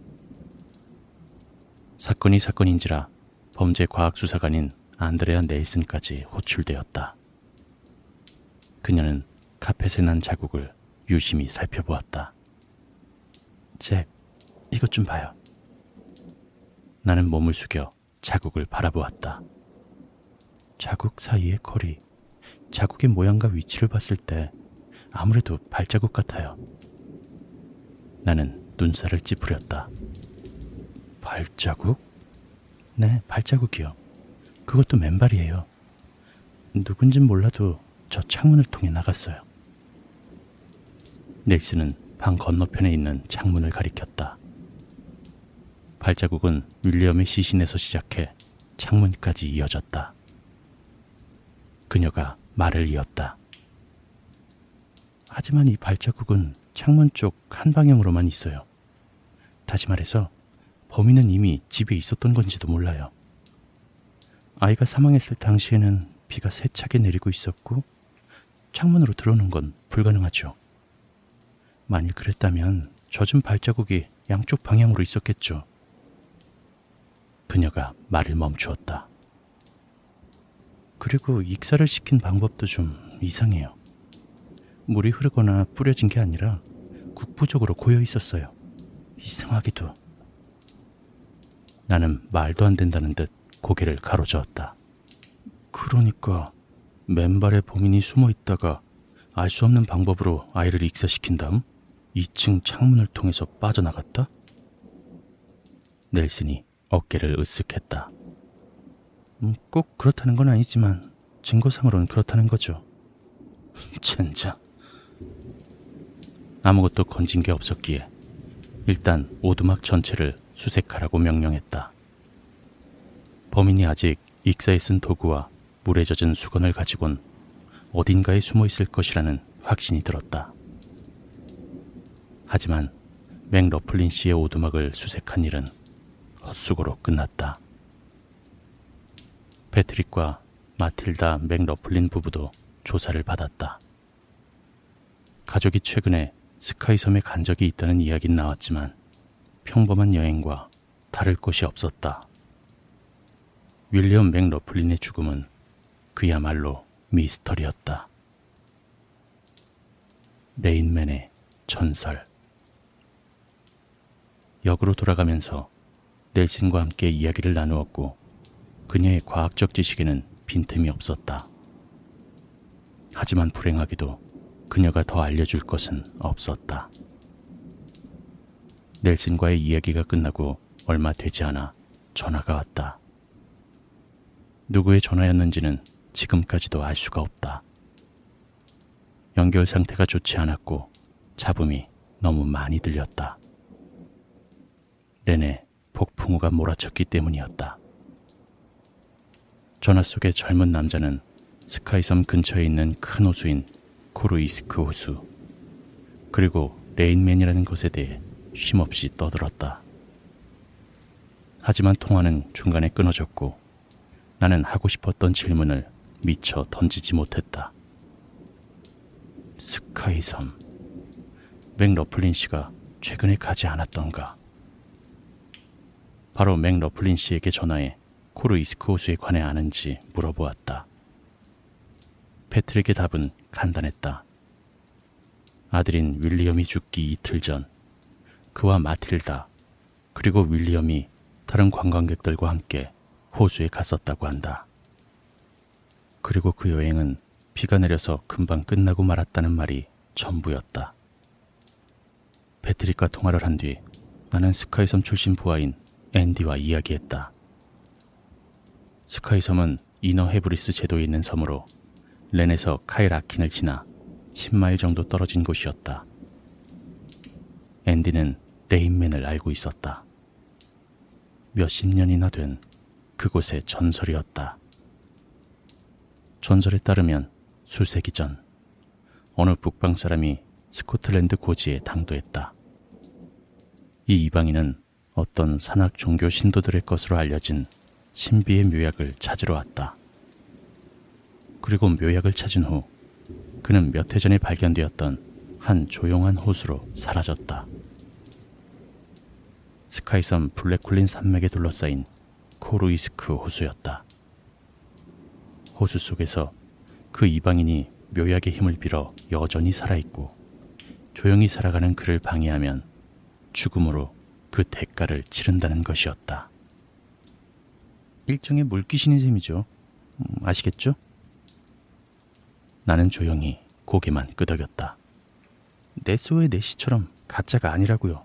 사건이 사건인지라 범죄과학수사관인 안드레아 넬슨까지 호출되었다. 그녀는 카펫에 난 자국을 유심히 살펴보았다. 잭, 이것 좀 봐요. 나는 몸을 숙여 자국을 바라보았다. 자국 사이의 거리, 자국의 모양과 위치를 봤을 때 아무래도 발자국 같아요. 나는 눈살을 찌푸렸다. 발자국? 네, 발자국이요. 그것도 맨발이에요. 누군진 몰라도 저 창문을 통해 나갔어요. 넬슨은 방 건너편에 있는 창문을 가리켰다. 발자국은 윌리엄의 시신에서 시작해 창문까지 이어졌다. 그녀가 말을 이었다. 하지만 이 발자국은 창문 쪽 한 방향으로만 있어요. 다시 말해서 범인은 이미 집에 있었던 건지도 몰라요. 아이가 사망했을 당시에는 비가 세차게 내리고 있었고 창문으로 들어오는 건 불가능하죠. 만일 그랬다면 젖은 발자국이 양쪽 방향으로 있었겠죠. 그녀가 말을 멈추었다. 그리고 익사를 시킨 방법도 좀 이상해요. 물이 흐르거나 뿌려진 게 아니라 국부적으로 고여 있었어요. 이상하기도. 나는 말도 안 된다는 듯 고개를 가로저었다. 그러니까 맨발에 범인이 숨어 있다가 알 수 없는 방법으로 아이를 익사시킨 다음 2층 창문을 통해서 빠져나갔다? 넬슨이 어깨를 으쓱했다. 꼭 그렇다는 건 아니지만 증거상으로는 그렇다는 거죠. 젠장. 아무것도 건진 게 없었기에 일단 오두막 전체를 수색하라고 명령했다. 범인이 아직 익사에 쓴 도구와 물에 젖은 수건을 가지곤 어딘가에 숨어 있을 것이라는 확신이 들었다. 하지만 맥러플린 씨의 오두막을 수색한 일은 헛수고로 끝났다. 패트릭과 마틸다 맥러플린 부부도 조사를 받았다. 가족이 최근에 스카이섬에 간 적이 있다는 이야기는 나왔지만 평범한 여행과 다를 것이 없었다. 윌리엄 맥러플린의 죽음은 그야말로 미스터리였다. 레인맨의 전설. 역으로 돌아가면서 넬슨과 함께 이야기를 나누었고 그녀의 과학적 지식에는 빈틈이 없었다. 하지만 불행하게도 그녀가 더 알려줄 것은 없었다. 넬슨과의 이야기가 끝나고 얼마 되지 않아 전화가 왔다. 누구의 전화였는지는 지금까지도 알 수가 없다. 연결 상태가 좋지 않았고 잡음이 너무 많이 들렸다. 내내 폭풍우가 몰아쳤기 때문이었다. 전화 속의 젊은 남자는 스카이섬 근처에 있는 큰 호수인 코르이스크 호수, 그리고 레인맨이라는 것에 대해 쉼없이 떠들었다. 하지만 통화는 중간에 끊어졌고 나는 하고 싶었던 질문을 미처 던지지 못했다. 스카이섬, 맥러플린 씨가 최근에 가지 않았던가? 바로 맥러플린 씨에게 전화해 코르이스크 호수에 관해 아는지 물어보았다. 패트릭의 답은 간단했다. 아들인 윌리엄이 죽기 이틀 전 그와 마틸다 그리고 윌리엄이 다른 관광객들과 함께 호수에 갔었다고 한다. 그리고 그 여행은 비가 내려서 금방 끝나고 말았다는 말이 전부였다. 패트릭과 통화를 한 뒤 나는 스카이섬 출신 부하인 앤디와 이야기했다. 스카이섬은 이너 헤브리스 제도에 있는 섬으로 렌에서 카일 아킨을 지나 10마일 정도 떨어진 곳이었다. 앤디는 레인맨을 알고 있었다. 몇십 년이나 된 그곳의 전설이었다. 전설에 따르면 수세기 전 어느 북방 사람이 스코틀랜드 고지에 당도했다. 이 이방인은 어떤 산악 종교 신도들의 것으로 알려진 신비의 묘약을 찾으러 왔다. 그리고 묘약을 찾은 후 그는 몇 해 전에 발견되었던 한 조용한 호수로 사라졌다. 스카이섬 블랙쿨린 산맥에 둘러싸인 코르이스크 호수였다. 호수 속에서 그 이방인이 묘약의 힘을 빌어 여전히 살아있고 조용히 살아가는 그를 방해하면 죽음으로 그 대가를 치른다는 것이었다. 일종의 물귀신인 셈이죠. 아시겠죠? 나는 조용히 고개만 끄덕였다. 네소의 네시처럼 가짜가 아니라고요.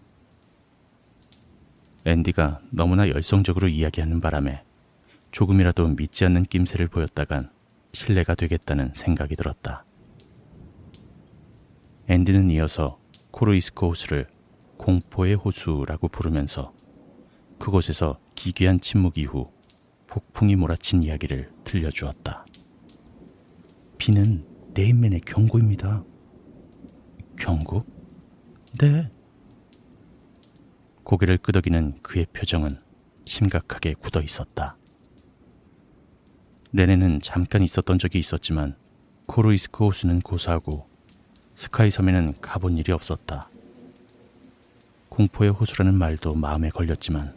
앤디가 너무나 열성적으로 이야기하는 바람에 조금이라도 믿지 않는 낌새를 보였다간 신뢰가 되겠다는 생각이 들었다. 앤디는 이어서 코르이스크 호수를 공포의 호수라고 부르면서 그곳에서 기괴한 침묵 이후 폭풍이 몰아친 이야기를 들려주었다. 비는 레인맨의 경고입니다. 경고? 네. 고개를 끄덕이는 그의 표정은 심각하게 굳어 있었다. 렌에는 잠깐 있었던 적이 있었지만 코르이스크 호수는 고사하고 스카이섬에는 가본 일이 없었다. 공포의 호수라는 말도 마음에 걸렸지만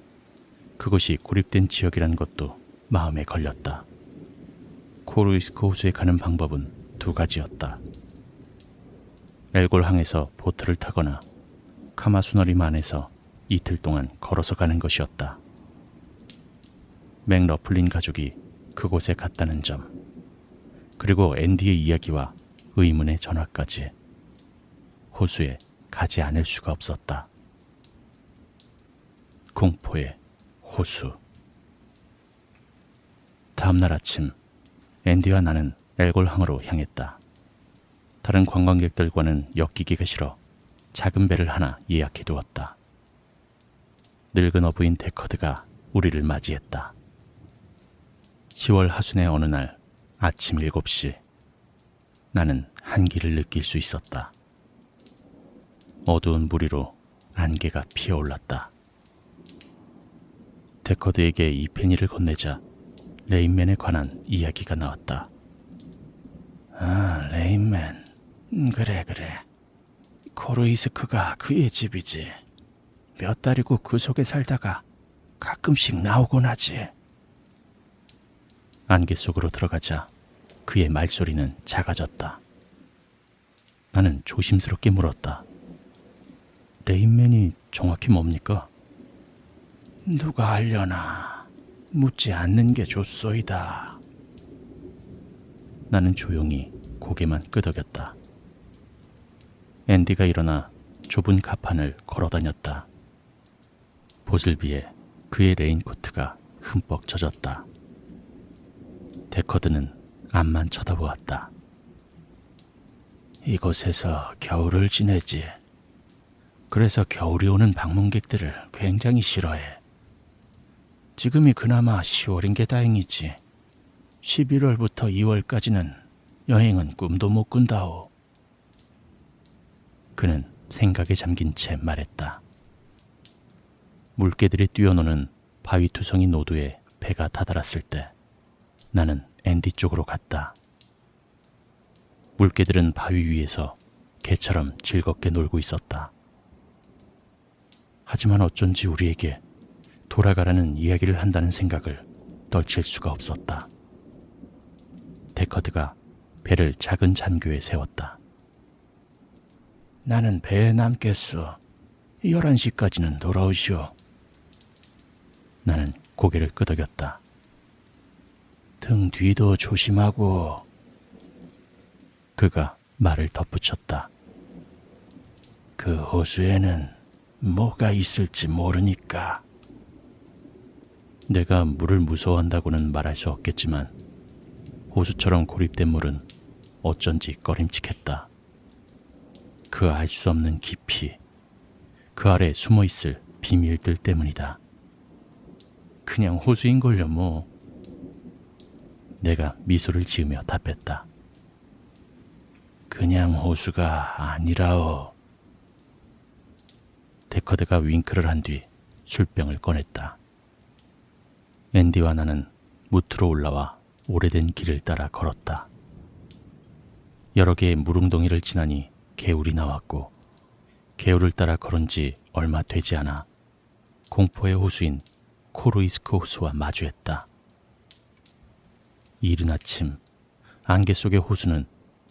그것이 고립된 지역이라는 것도 마음에 걸렸다. 코르이스크 호수에 가는 방법은 두 가지였다. 엘골항에서 보트를 타거나 카마수너림 안에서 이틀 동안 걸어서 가는 것이었다. 맥러플린 가족이 그곳에 갔다는 점, 그리고 앤디의 이야기와 의문의 전화까지 호수에 가지 않을 수가 없었다. 공포의 호수. 다음날 아침, 앤디와 나는 엘골항으로 향했다. 다른 관광객들과는 엮이기가 싫어 작은 배를 하나 예약해 두었다. 늙은 어부인 데커드가 우리를 맞이했다. 10월 하순의 어느 날 아침 7시, 나는 한기를 느낄 수 있었다. 어두운 물 위로 안개가 피어올랐다. 데커드에게 이 페니를 건네자 레인맨에 관한 이야기가 나왔다. 아, 레인맨. 그래. 코르이스크가 그의 집이지. 몇 달이고 그 속에 살다가 가끔씩 나오곤 하지. 안개 속으로 들어가자 그의 말소리는 작아졌다. 나는 조심스럽게 물었다. 레인맨이 정확히 뭡니까? 누가 알려나. 묻지 않는 게 좋소이다. 나는 조용히 고개만 끄덕였다. 앤디가 일어나 좁은 가판을 걸어다녔다. 보슬비에 그의 레인코트가 흠뻑 젖었다. 데커드는 앞만 쳐다보았다. 이곳에서 겨울을 지내지. 그래서 겨울이 오는 방문객들을 굉장히 싫어해. 지금이 그나마 10월인 게 다행이지. 11월부터 2월까지는 여행은 꿈도 못 꾼다오. 그는 생각에 잠긴 채 말했다. 물개들이 뛰어노는 바위투성이 노도에 배가 다다랐을 때 나는 앤디 쪽으로 갔다. 물개들은 바위 위에서 개처럼 즐겁게 놀고 있었다. 하지만 어쩐지 우리에게 돌아가라는 이야기를 한다는 생각을 떨칠 수가 없었다. 데커드가 배를 작은 잔교에 세웠다. 나는 배에 남겠어. 11시까지는 돌아오시오. 나는 고개를 끄덕였다. 등 뒤도 조심하고. 그가 말을 덧붙였다. 그 호수에는 뭐가 있을지 모르니까. 내가 물을 무서워한다고는 말할 수 없겠지만 호수처럼 고립된 물은 어쩐지 꺼림칙했다. 그 알 수 없는 깊이, 그 아래 숨어있을 비밀들 때문이다. 그냥 호수인걸요 뭐. 내가 미소를 지으며 답했다. 그냥 호수가 아니라오. 데커드가 윙크를 한 뒤 술병을 꺼냈다. 앤디와 나는 무트로 올라와 오래된 길을 따라 걸었다. 여러 개의 무릉덩이를 지나니 개울이 나왔고 개울을 따라 걸은 지 얼마 되지 않아 공포의 호수인 코르이스크 호수와 마주했다. 이른 아침 안개 속의 호수는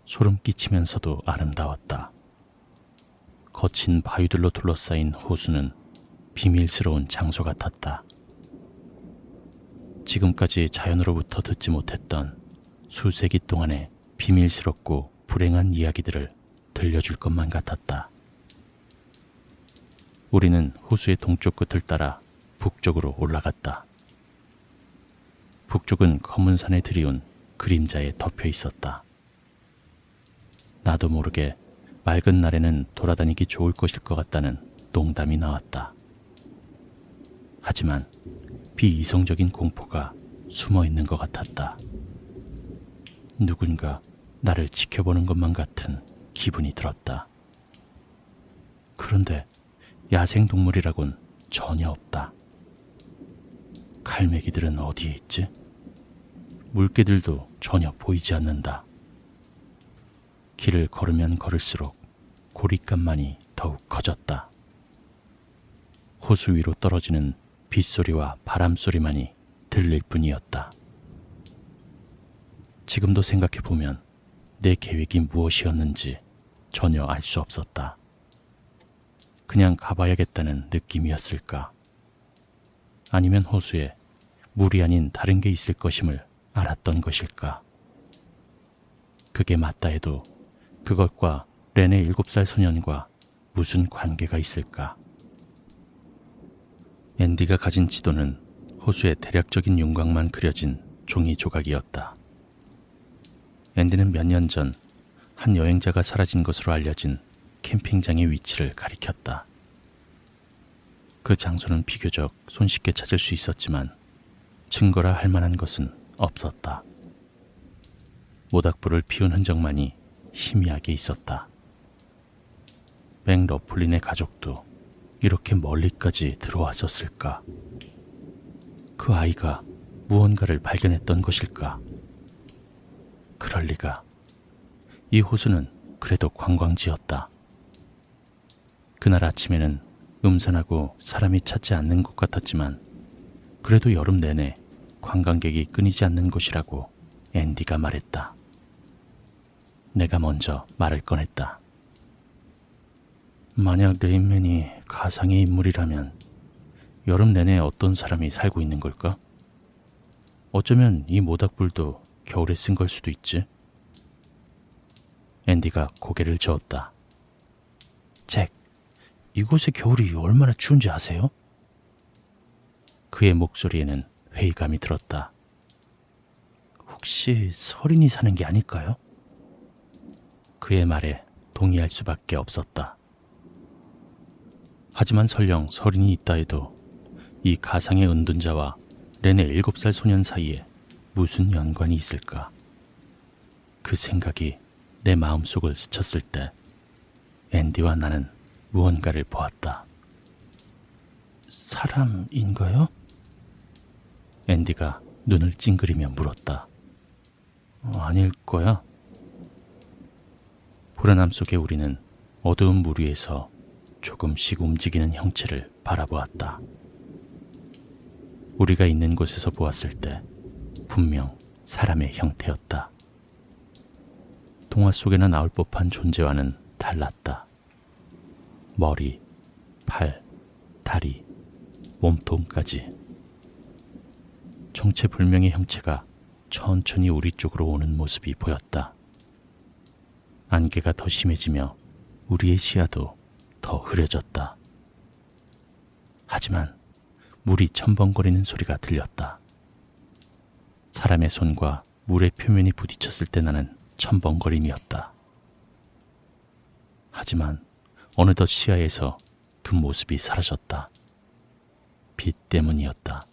소름 끼치면서도 아름다웠다. 거친 바위들로 둘러싸인 호수는 비밀스러운 장소 같았다. 지금까지 자연으로부터 듣지 못했던 수세기 동안의 비밀스럽고 불행한 이야기들을 들려줄 것만 같았다. 우리는 호수의 동쪽 끝을 따라 북쪽으로 올라갔다. 북쪽은 검은 산에 들이운 그림자에 덮여 있었다. 나도 모르게 맑은 날에는 돌아다니기 좋을 것일 것 같다는 농담이 나왔다. 하지만 비이성적인 공포가 숨어 있는 것 같았다. 누군가 나를 지켜보는 것만 같은 기분이 들었다. 그런데 야생동물이라곤 전혀 없다. 갈매기들은 어디에 있지? 물개들도 전혀 보이지 않는다. 길을 걸으면 걸을수록 고립감만이 더욱 커졌다. 호수 위로 떨어지는 빗소리와 바람소리만이 들릴 뿐이었다. 지금도 생각해보면 내 계획이 무엇이었는지 전혀 알 수 없었다. 그냥 가봐야겠다는 느낌이었을까? 아니면 호수에 물이 아닌 다른 게 있을 것임을 알았던 것일까? 그게 맞다 해도 그것과 렌의 7살 소년과 무슨 관계가 있을까? 앤디가 가진 지도는 호수의 대략적인 윤곽만 그려진 종이 조각이었다. 앤디는 몇 년 전 한 여행자가 사라진 것으로 알려진 캠핑장의 위치를 가리켰다. 그 장소는 비교적 손쉽게 찾을 수 있었지만 증거라 할 만한 것은 없었다. 모닥불을 피운 흔적만이 희미하게 있었다. 뱅 러플린의 가족도 이렇게 멀리까지 들어왔었을까? 그 아이가 무언가를 발견했던 것일까? 그럴 리가. 이 호수는 그래도 관광지였다. 그날 아침에는 음산하고 사람이 찾지 않는 곳 같았지만 그래도 여름 내내 관광객이 끊이지 않는 곳이라고 앤디가 말했다. 내가 먼저 말을 꺼냈다. 만약 레인맨이 가상의 인물이라면 여름 내내 어떤 사람이 살고 있는 걸까? 어쩌면 이 모닥불도 겨울에 쓴 걸 수도 있지. 앤디가 고개를 저었다. 잭, 이곳의 겨울이 얼마나 추운지 아세요? 그의 목소리에는 회의감이 들었다. 혹시 서린이 사는 게 아닐까요? 그의 말에 동의할 수밖에 없었다. 하지만 설령 서린이 있다 해도 이 가상의 은둔자와 렌의 7살 소년 사이에 무슨 연관이 있을까? 그 생각이 내 마음속을 스쳤을 때 앤디와 나는 무언가를 보았다. 사람인가요? 앤디가 눈을 찡그리며 물었다. 아닐 거야. 불안함 속에 우리는 어두운 물 위에서 조금씩 움직이는 형체를 바라보았다. 우리가 있는 곳에서 보았을 때 분명 사람의 형태였다. 동화 속에나 나올 법한 존재와는 달랐다. 머리, 팔, 다리, 몸통까지. 정체불명의 형체가 천천히 우리 쪽으로 오는 모습이 보였다. 안개가 더 심해지며 우리의 시야도 더 흐려졌다. 하지만 물이 첨벙거리는 소리가 들렸다. 사람의 손과 물의 표면이 부딪혔을 때 나는 첨벙거림이었다. 하지만 어느덧 시야에서 그 모습이 사라졌다. 빛 때문이었다.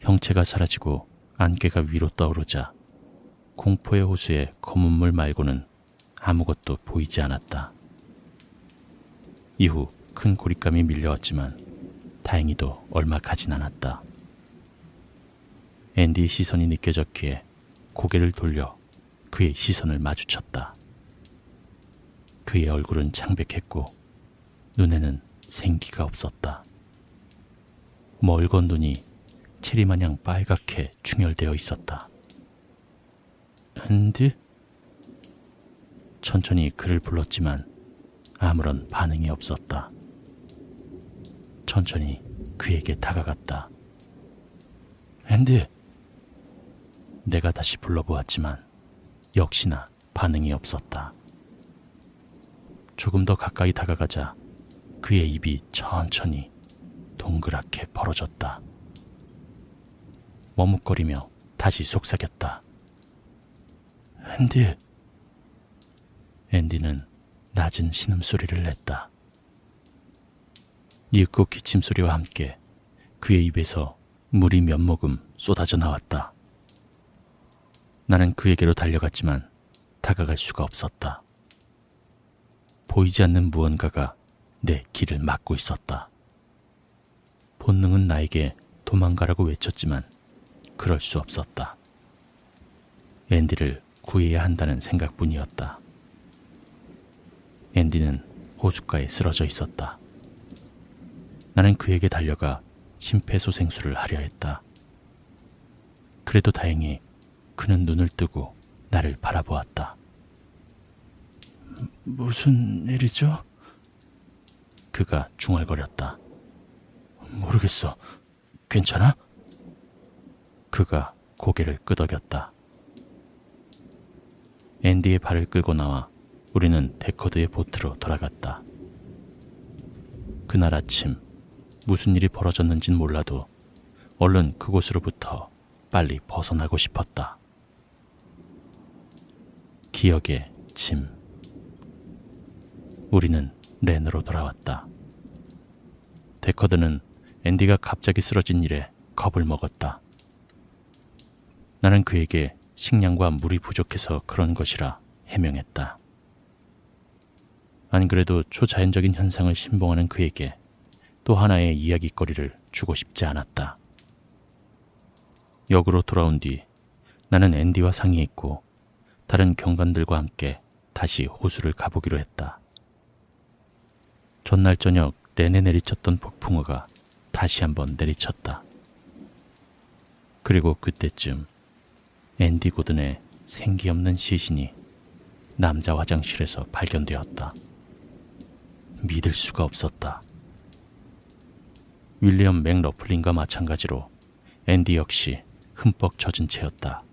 형체가 사라지고 안개가 위로 떠오르자 공포의 호수의 검은 물 말고는 아무것도 보이지 않았다. 이후 큰 고립감이 밀려왔지만 다행히도 얼마 가진 않았다. 앤디의 시선이 느껴졌기에 고개를 돌려 그의 시선을 마주쳤다. 그의 얼굴은 창백했고 눈에는 생기가 없었다. 멀건 눈이 체리마냥 빨갛게 충혈되어 있었다. 앤디? 천천히 그를 불렀지만 아무런 반응이 없었다. 천천히 그에게 다가갔다. 앤디! 내가 다시 불러보았지만 역시나 반응이 없었다. 조금 더 가까이 다가가자 그의 입이 천천히 동그랗게 벌어졌다. 머뭇거리며 다시 속삭였다. 앤디! 앤디는 낮은 신음소리를 냈다. 이윽고 기침소리와 함께 그의 입에서 물이 몇 모금 쏟아져 나왔다. 나는 그에게로 달려갔지만 다가갈 수가 없었다. 보이지 않는 무언가가 내 길을 막고 있었다. 본능은 나에게 도망가라고 외쳤지만 그럴 수 없었다. 앤디를 구해야 한다는 생각뿐이었다. 앤디는 호숫가에 쓰러져 있었다. 나는 그에게 달려가 심폐소생술을 하려 했다. 그래도 다행히 그는 눈을 뜨고 나를 바라보았다. 무슨 일이죠? 그가 중얼거렸다. 모르겠어. 괜찮아? 그가 고개를 끄덕였다. 앤디의 발을 끌고 나와 우리는 데커드의 보트로 돌아갔다. 그날 아침 무슨 일이 벌어졌는진 몰라도 얼른 그곳으로부터 빨리 벗어나고 싶었다. 기억의 짐. 우리는 렌으로 돌아왔다. 데커드는 앤디가 갑자기 쓰러진 일에 겁을 먹었다. 나는 그에게 식량과 물이 부족해서 그런 것이라 해명했다. 안 그래도 초자연적인 현상을 신봉하는 그에게 또 하나의 이야깃거리를 주고 싶지 않았다. 역으로 돌아온 뒤 나는 앤디와 상의했고 다른 경관들과 함께 다시 호수를 가보기로 했다. 전날 저녁 렌에 내리쳤던 폭풍우가 다시 한번 내리쳤다. 그리고 그때쯤 앤디 고든의 생기 없는 시신이 남자 화장실에서 발견되었다. 믿을 수가 없었다. 윌리엄 맥러플린과 마찬가지로 앤디 역시 흠뻑 젖은 채였다.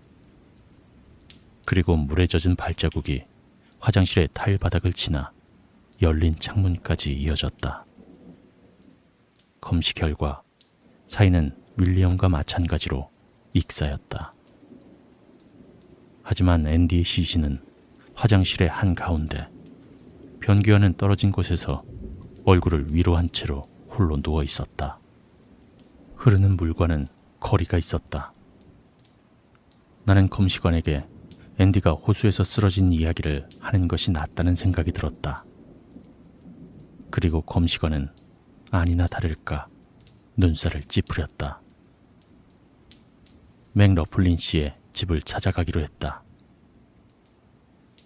그리고 물에 젖은 발자국이 화장실의 타일 바닥을 지나 열린 창문까지 이어졌다. 검시 결과 사인은 윌리엄과 마찬가지로 익사였다. 하지만 앤디의 시신은 화장실의 한가운데 변기와는 떨어진 곳에서 얼굴을 위로 한 채로 홀로 누워 있었다. 흐르는 물과는 거리가 있었다. 나는 검시관에게 앤디가 호수에서 쓰러진 이야기를 하는 것이 낫다는 생각이 들었다. 그리고 검시관은 아니나 다를까 눈살을 찌푸렸다. 맥러플린 씨의 집을 찾아가기로 했다.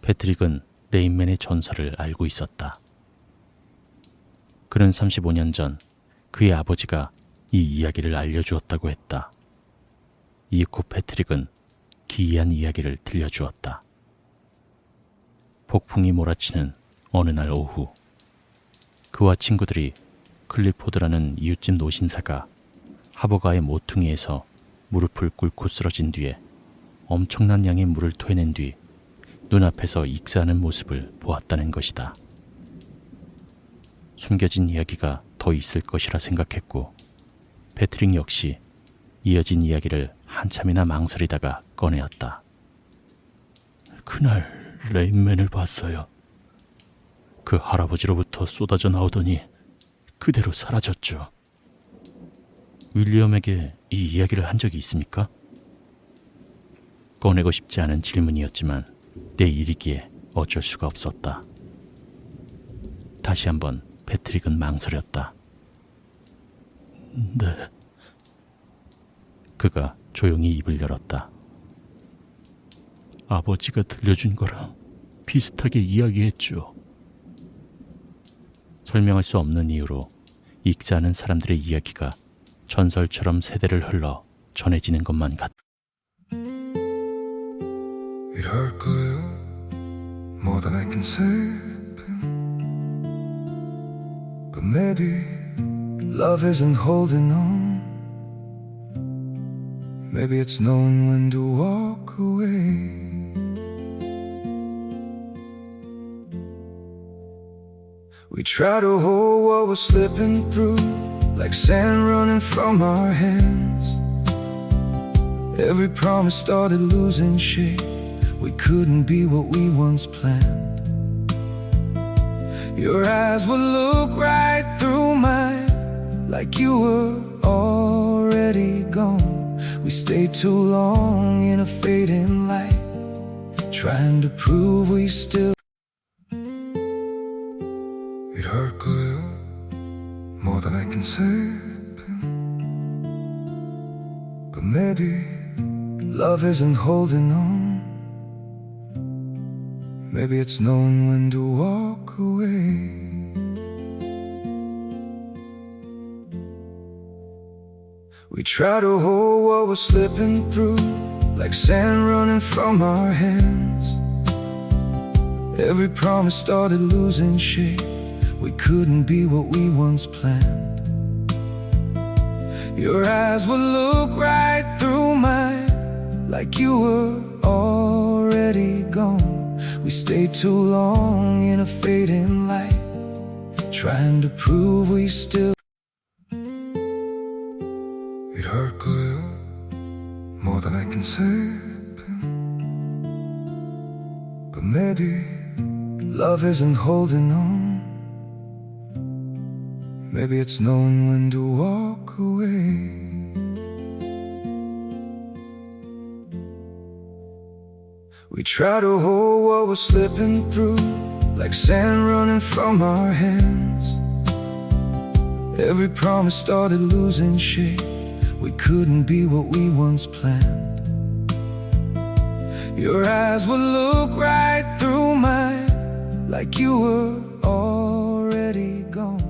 패트릭은 레인맨의 전설을 알고 있었다. 그는 35년 전 그의 아버지가 이 이야기를 알려주었다고 했다. 이윽고 패트릭은 기이한 이야기를 들려주었다. 폭풍이 몰아치는 어느 날 오후, 그와 친구들이 클리포드라는 이웃집 노신사가 하버가의 모퉁이에서 무릎을 꿇고 쓰러진 뒤에 엄청난 양의 물을 토해낸 뒤 눈앞에서 익사하는 모습을 보았다는 것이다. 숨겨진 이야기가 더 있을 것이라 생각했고 패트릭 역시 이어진 이야기를 한참이나 망설이다가 꺼내었다. 그날 레인맨을 봤어요. 그 할아버지로부터 쏟아져 나오더니 그대로 사라졌죠. 윌리엄에게 이 이야기를 한 적이 있습니까? 꺼내고 싶지 않은 질문이었지만 내 일이기에 어쩔 수가 없었다. 다시 한번 패트릭은 망설였다. 네. 그가 조용히 입을 열었다. 아버지가 들려준 거랑 비슷하게 이야기했죠. 설명할 수 없는 이유로 익사하는 사람들의 이야기가 전설처럼 세대를 흘러 전해지는 것만 같다. It hurt good, more than I can say. But maybe love isn't holding on. Maybe it's knowing when to walk away. We try to hold what we're slipping through, like sand running from our hands. Every promise started losing shape. We couldn't be what we once planned. Your eyes would look right through mine, like you were already gone. We stayed too long in a fading light, trying to prove we still. It hurt good, more than I can say. But maybe love isn't holding on. Maybe it's knowing when to walk away. We try to hold what we're slipping through, like sand running from our hands. Every promise started losing shape. We couldn't be what we once planned. Your eyes would look right through mine, like you were already gone. We stayed too long in a fading light, trying to prove we still. It hurt clear, more than I can say. But maybe love isn't holding on. Maybe it's knowing when to walk away. We try to hold what we're slipping through, like sand running from our hands. Every promise started losing shape. We couldn't be what we once planned. Your eyes would look right through mine, like you were already gone.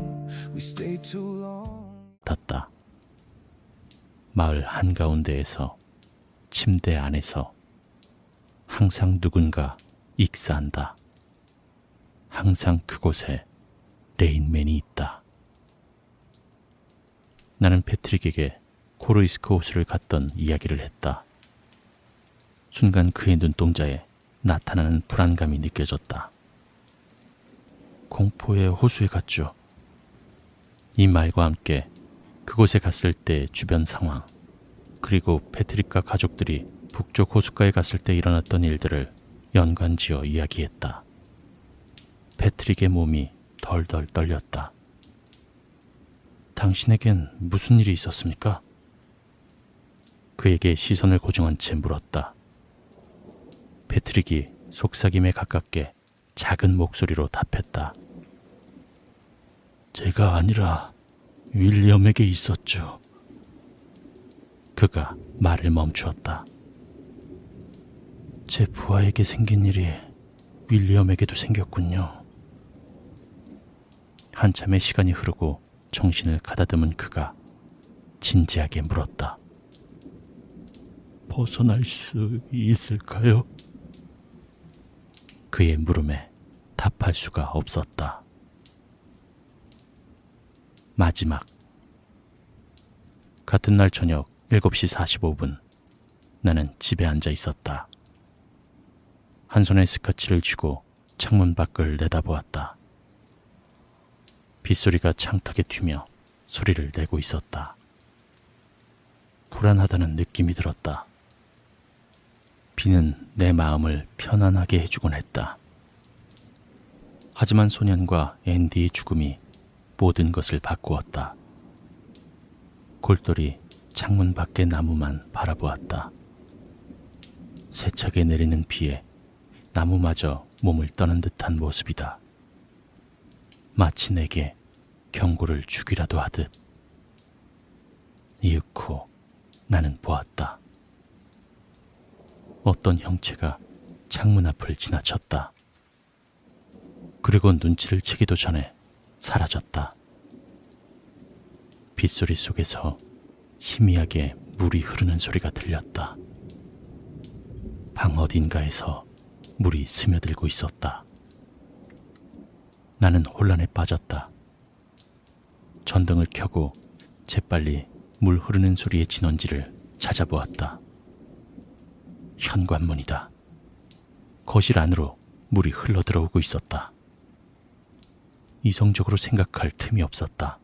We stayed too long. 탔다. 마을 한가운데에서 침대 안에서 항상 누군가 익사한다. 항상 그곳에 레인맨이 있다. 나는 패트릭에게 코르이스크 호수를 갔던 이야기를 했다. 순간 그의 눈동자에 나타나는 불안감이 느껴졌다. 공포의 호수에 갔죠. 이 말과 함께 그곳에 갔을 때 주변 상황, 그리고 패트릭과 가족들이 북쪽 호숫가에 갔을 때 일어났던 일들을 연관지어 이야기했다. 패트릭의 몸이 덜덜 떨렸다. 당신에겐 무슨 일이 있었습니까? 그에게 시선을 고정한 채 물었다. 패트릭이 속삭임에 가깝게 작은 목소리로 답했다. 제가 아니라 윌리엄에게 있었죠. 그가 말을 멈추었다. 제 부하에게 생긴 일이 윌리엄에게도 생겼군요. 한참의 시간이 흐르고 정신을 가다듬은 그가 진지하게 물었다. 벗어날 수 있을까요? 그의 물음에 답할 수가 없었다. 마지막. 같은 날 저녁 7시 45분 나는 집에 앉아 있었다. 한 손에 스카치를 쥐고 창문 밖을 내다보았다. 빗소리가 창턱에 튀며 소리를 내고 있었다. 불안하다는 느낌이 들었다. 비는 내 마음을 편안하게 해주곤 했다. 하지만 소년과 앤디의 죽음이 모든 것을 바꾸었다. 골똘히 창문 밖의 나무만 바라보았다. 세차게 내리는 비에 나무마저 몸을 떠는 듯한 모습이다. 마치 내게 경고를 주기라도 하듯. 이윽고 나는 보았다. 어떤 형체가 창문 앞을 지나쳤다. 그리고 눈치를 채기도 전에 사라졌다. 빗소리 속에서 희미하게 물이 흐르는 소리가 들렸다. 방 어딘가에서 물이 스며들고 있었다. 나는 혼란에 빠졌다. 전등을 켜고 재빨리 물 흐르는 소리의 진원지를 찾아보았다. 현관문이다. 거실 안으로 물이 흘러들어오고 있었다. 이성적으로 생각할 틈이 없었다.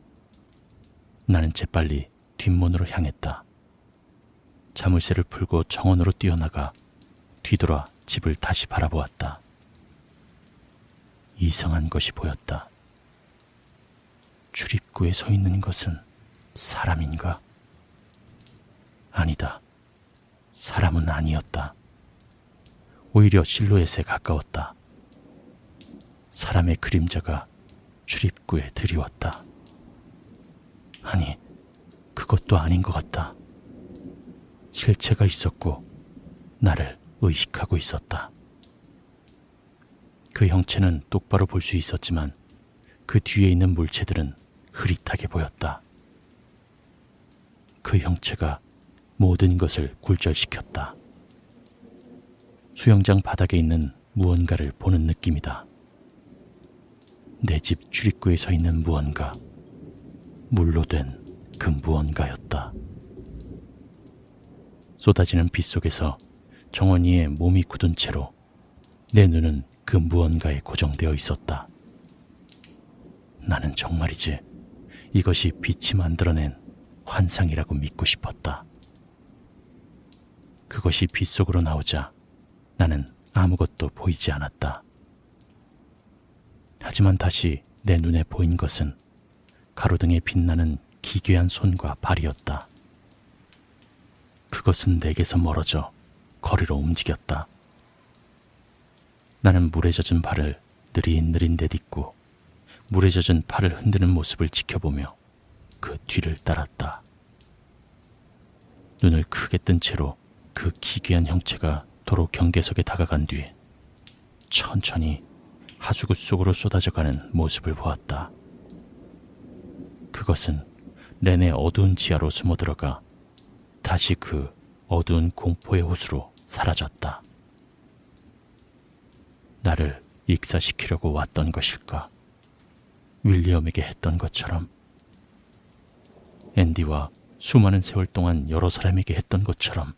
나는 재빨리 뒷문으로 향했다. 자물쇠를 풀고 정원으로 뛰어나가 뒤돌아 집을 다시 바라보았다. 이상한 것이 보였다. 출입구에 서 있는 것은 사람인가? 아니다. 사람은 아니었다. 오히려 실루엣에 가까웠다. 사람의 그림자가 출입구에 드리웠다. 아니, 그것도 아닌 것 같다. 실체가 있었고 나를 의식하고 있었다. 그 형체는 똑바로 볼 수 있었지만 그 뒤에 있는 물체들은 흐릿하게 보였다. 그 형체가 모든 것을 굴절시켰다. 수영장 바닥에 있는 무언가를 보는 느낌이다. 내 집 출입구에 서 있는 무언가, 물로 된 그 무언가였다. 쏟아지는 빛 속에서 정원이의 몸이 굳은 채로 내 눈은 그 무언가에 고정되어 있었다. 나는 정말이지 이것이 빛이 만들어낸 환상이라고 믿고 싶었다. 그것이 빛 속으로 나오자 나는 아무것도 보이지 않았다. 하지만 다시 내 눈에 보인 것은 가로등에 빛나는 기괴한 손과 발이었다. 그것은 내게서 멀어져 거리로 움직였다. 나는 물에 젖은 발을 느릿느릿 내딛고 물에 젖은 팔을 흔드는 모습을 지켜보며 그 뒤를 따랐다. 눈을 크게 뜬 채로 그 기괴한 형체가 도로 경계석에 다가간 뒤 천천히 하수구 속으로 쏟아져가는 모습을 보았다. 그것은 렌의 어두운 지하로 숨어들어가 다시 그 어두운 공포의 호수로 사라졌다. 나를 익사시키려고 왔던 것일까? 윌리엄에게 했던 것처럼, 앤디와 수많은 세월 동안 여러 사람에게 했던 것처럼,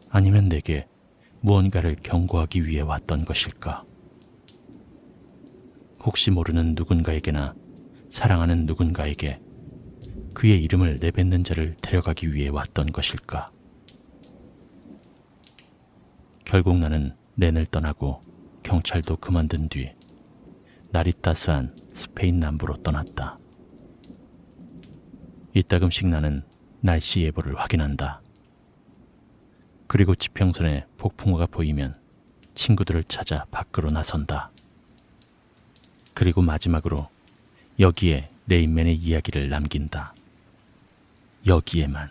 아니면 내게 무언가를 경고하기 위해 왔던 것일까? 혹시 모르는 누군가에게나 사랑하는 누군가에게 그의 이름을 내뱉는 자를 데려가기 위해 왔던 것일까? 결국 나는 렌을 떠나고 경찰도 그만둔 뒤 날이 따스한 스페인 남부로 떠났다. 이따금씩 나는 날씨 예보를 확인한다. 그리고 지평선에 폭풍우가 보이면 친구들을 찾아 밖으로 나선다. 그리고 마지막으로 여기에 레인맨의 이야기를 남긴다. 여기에만.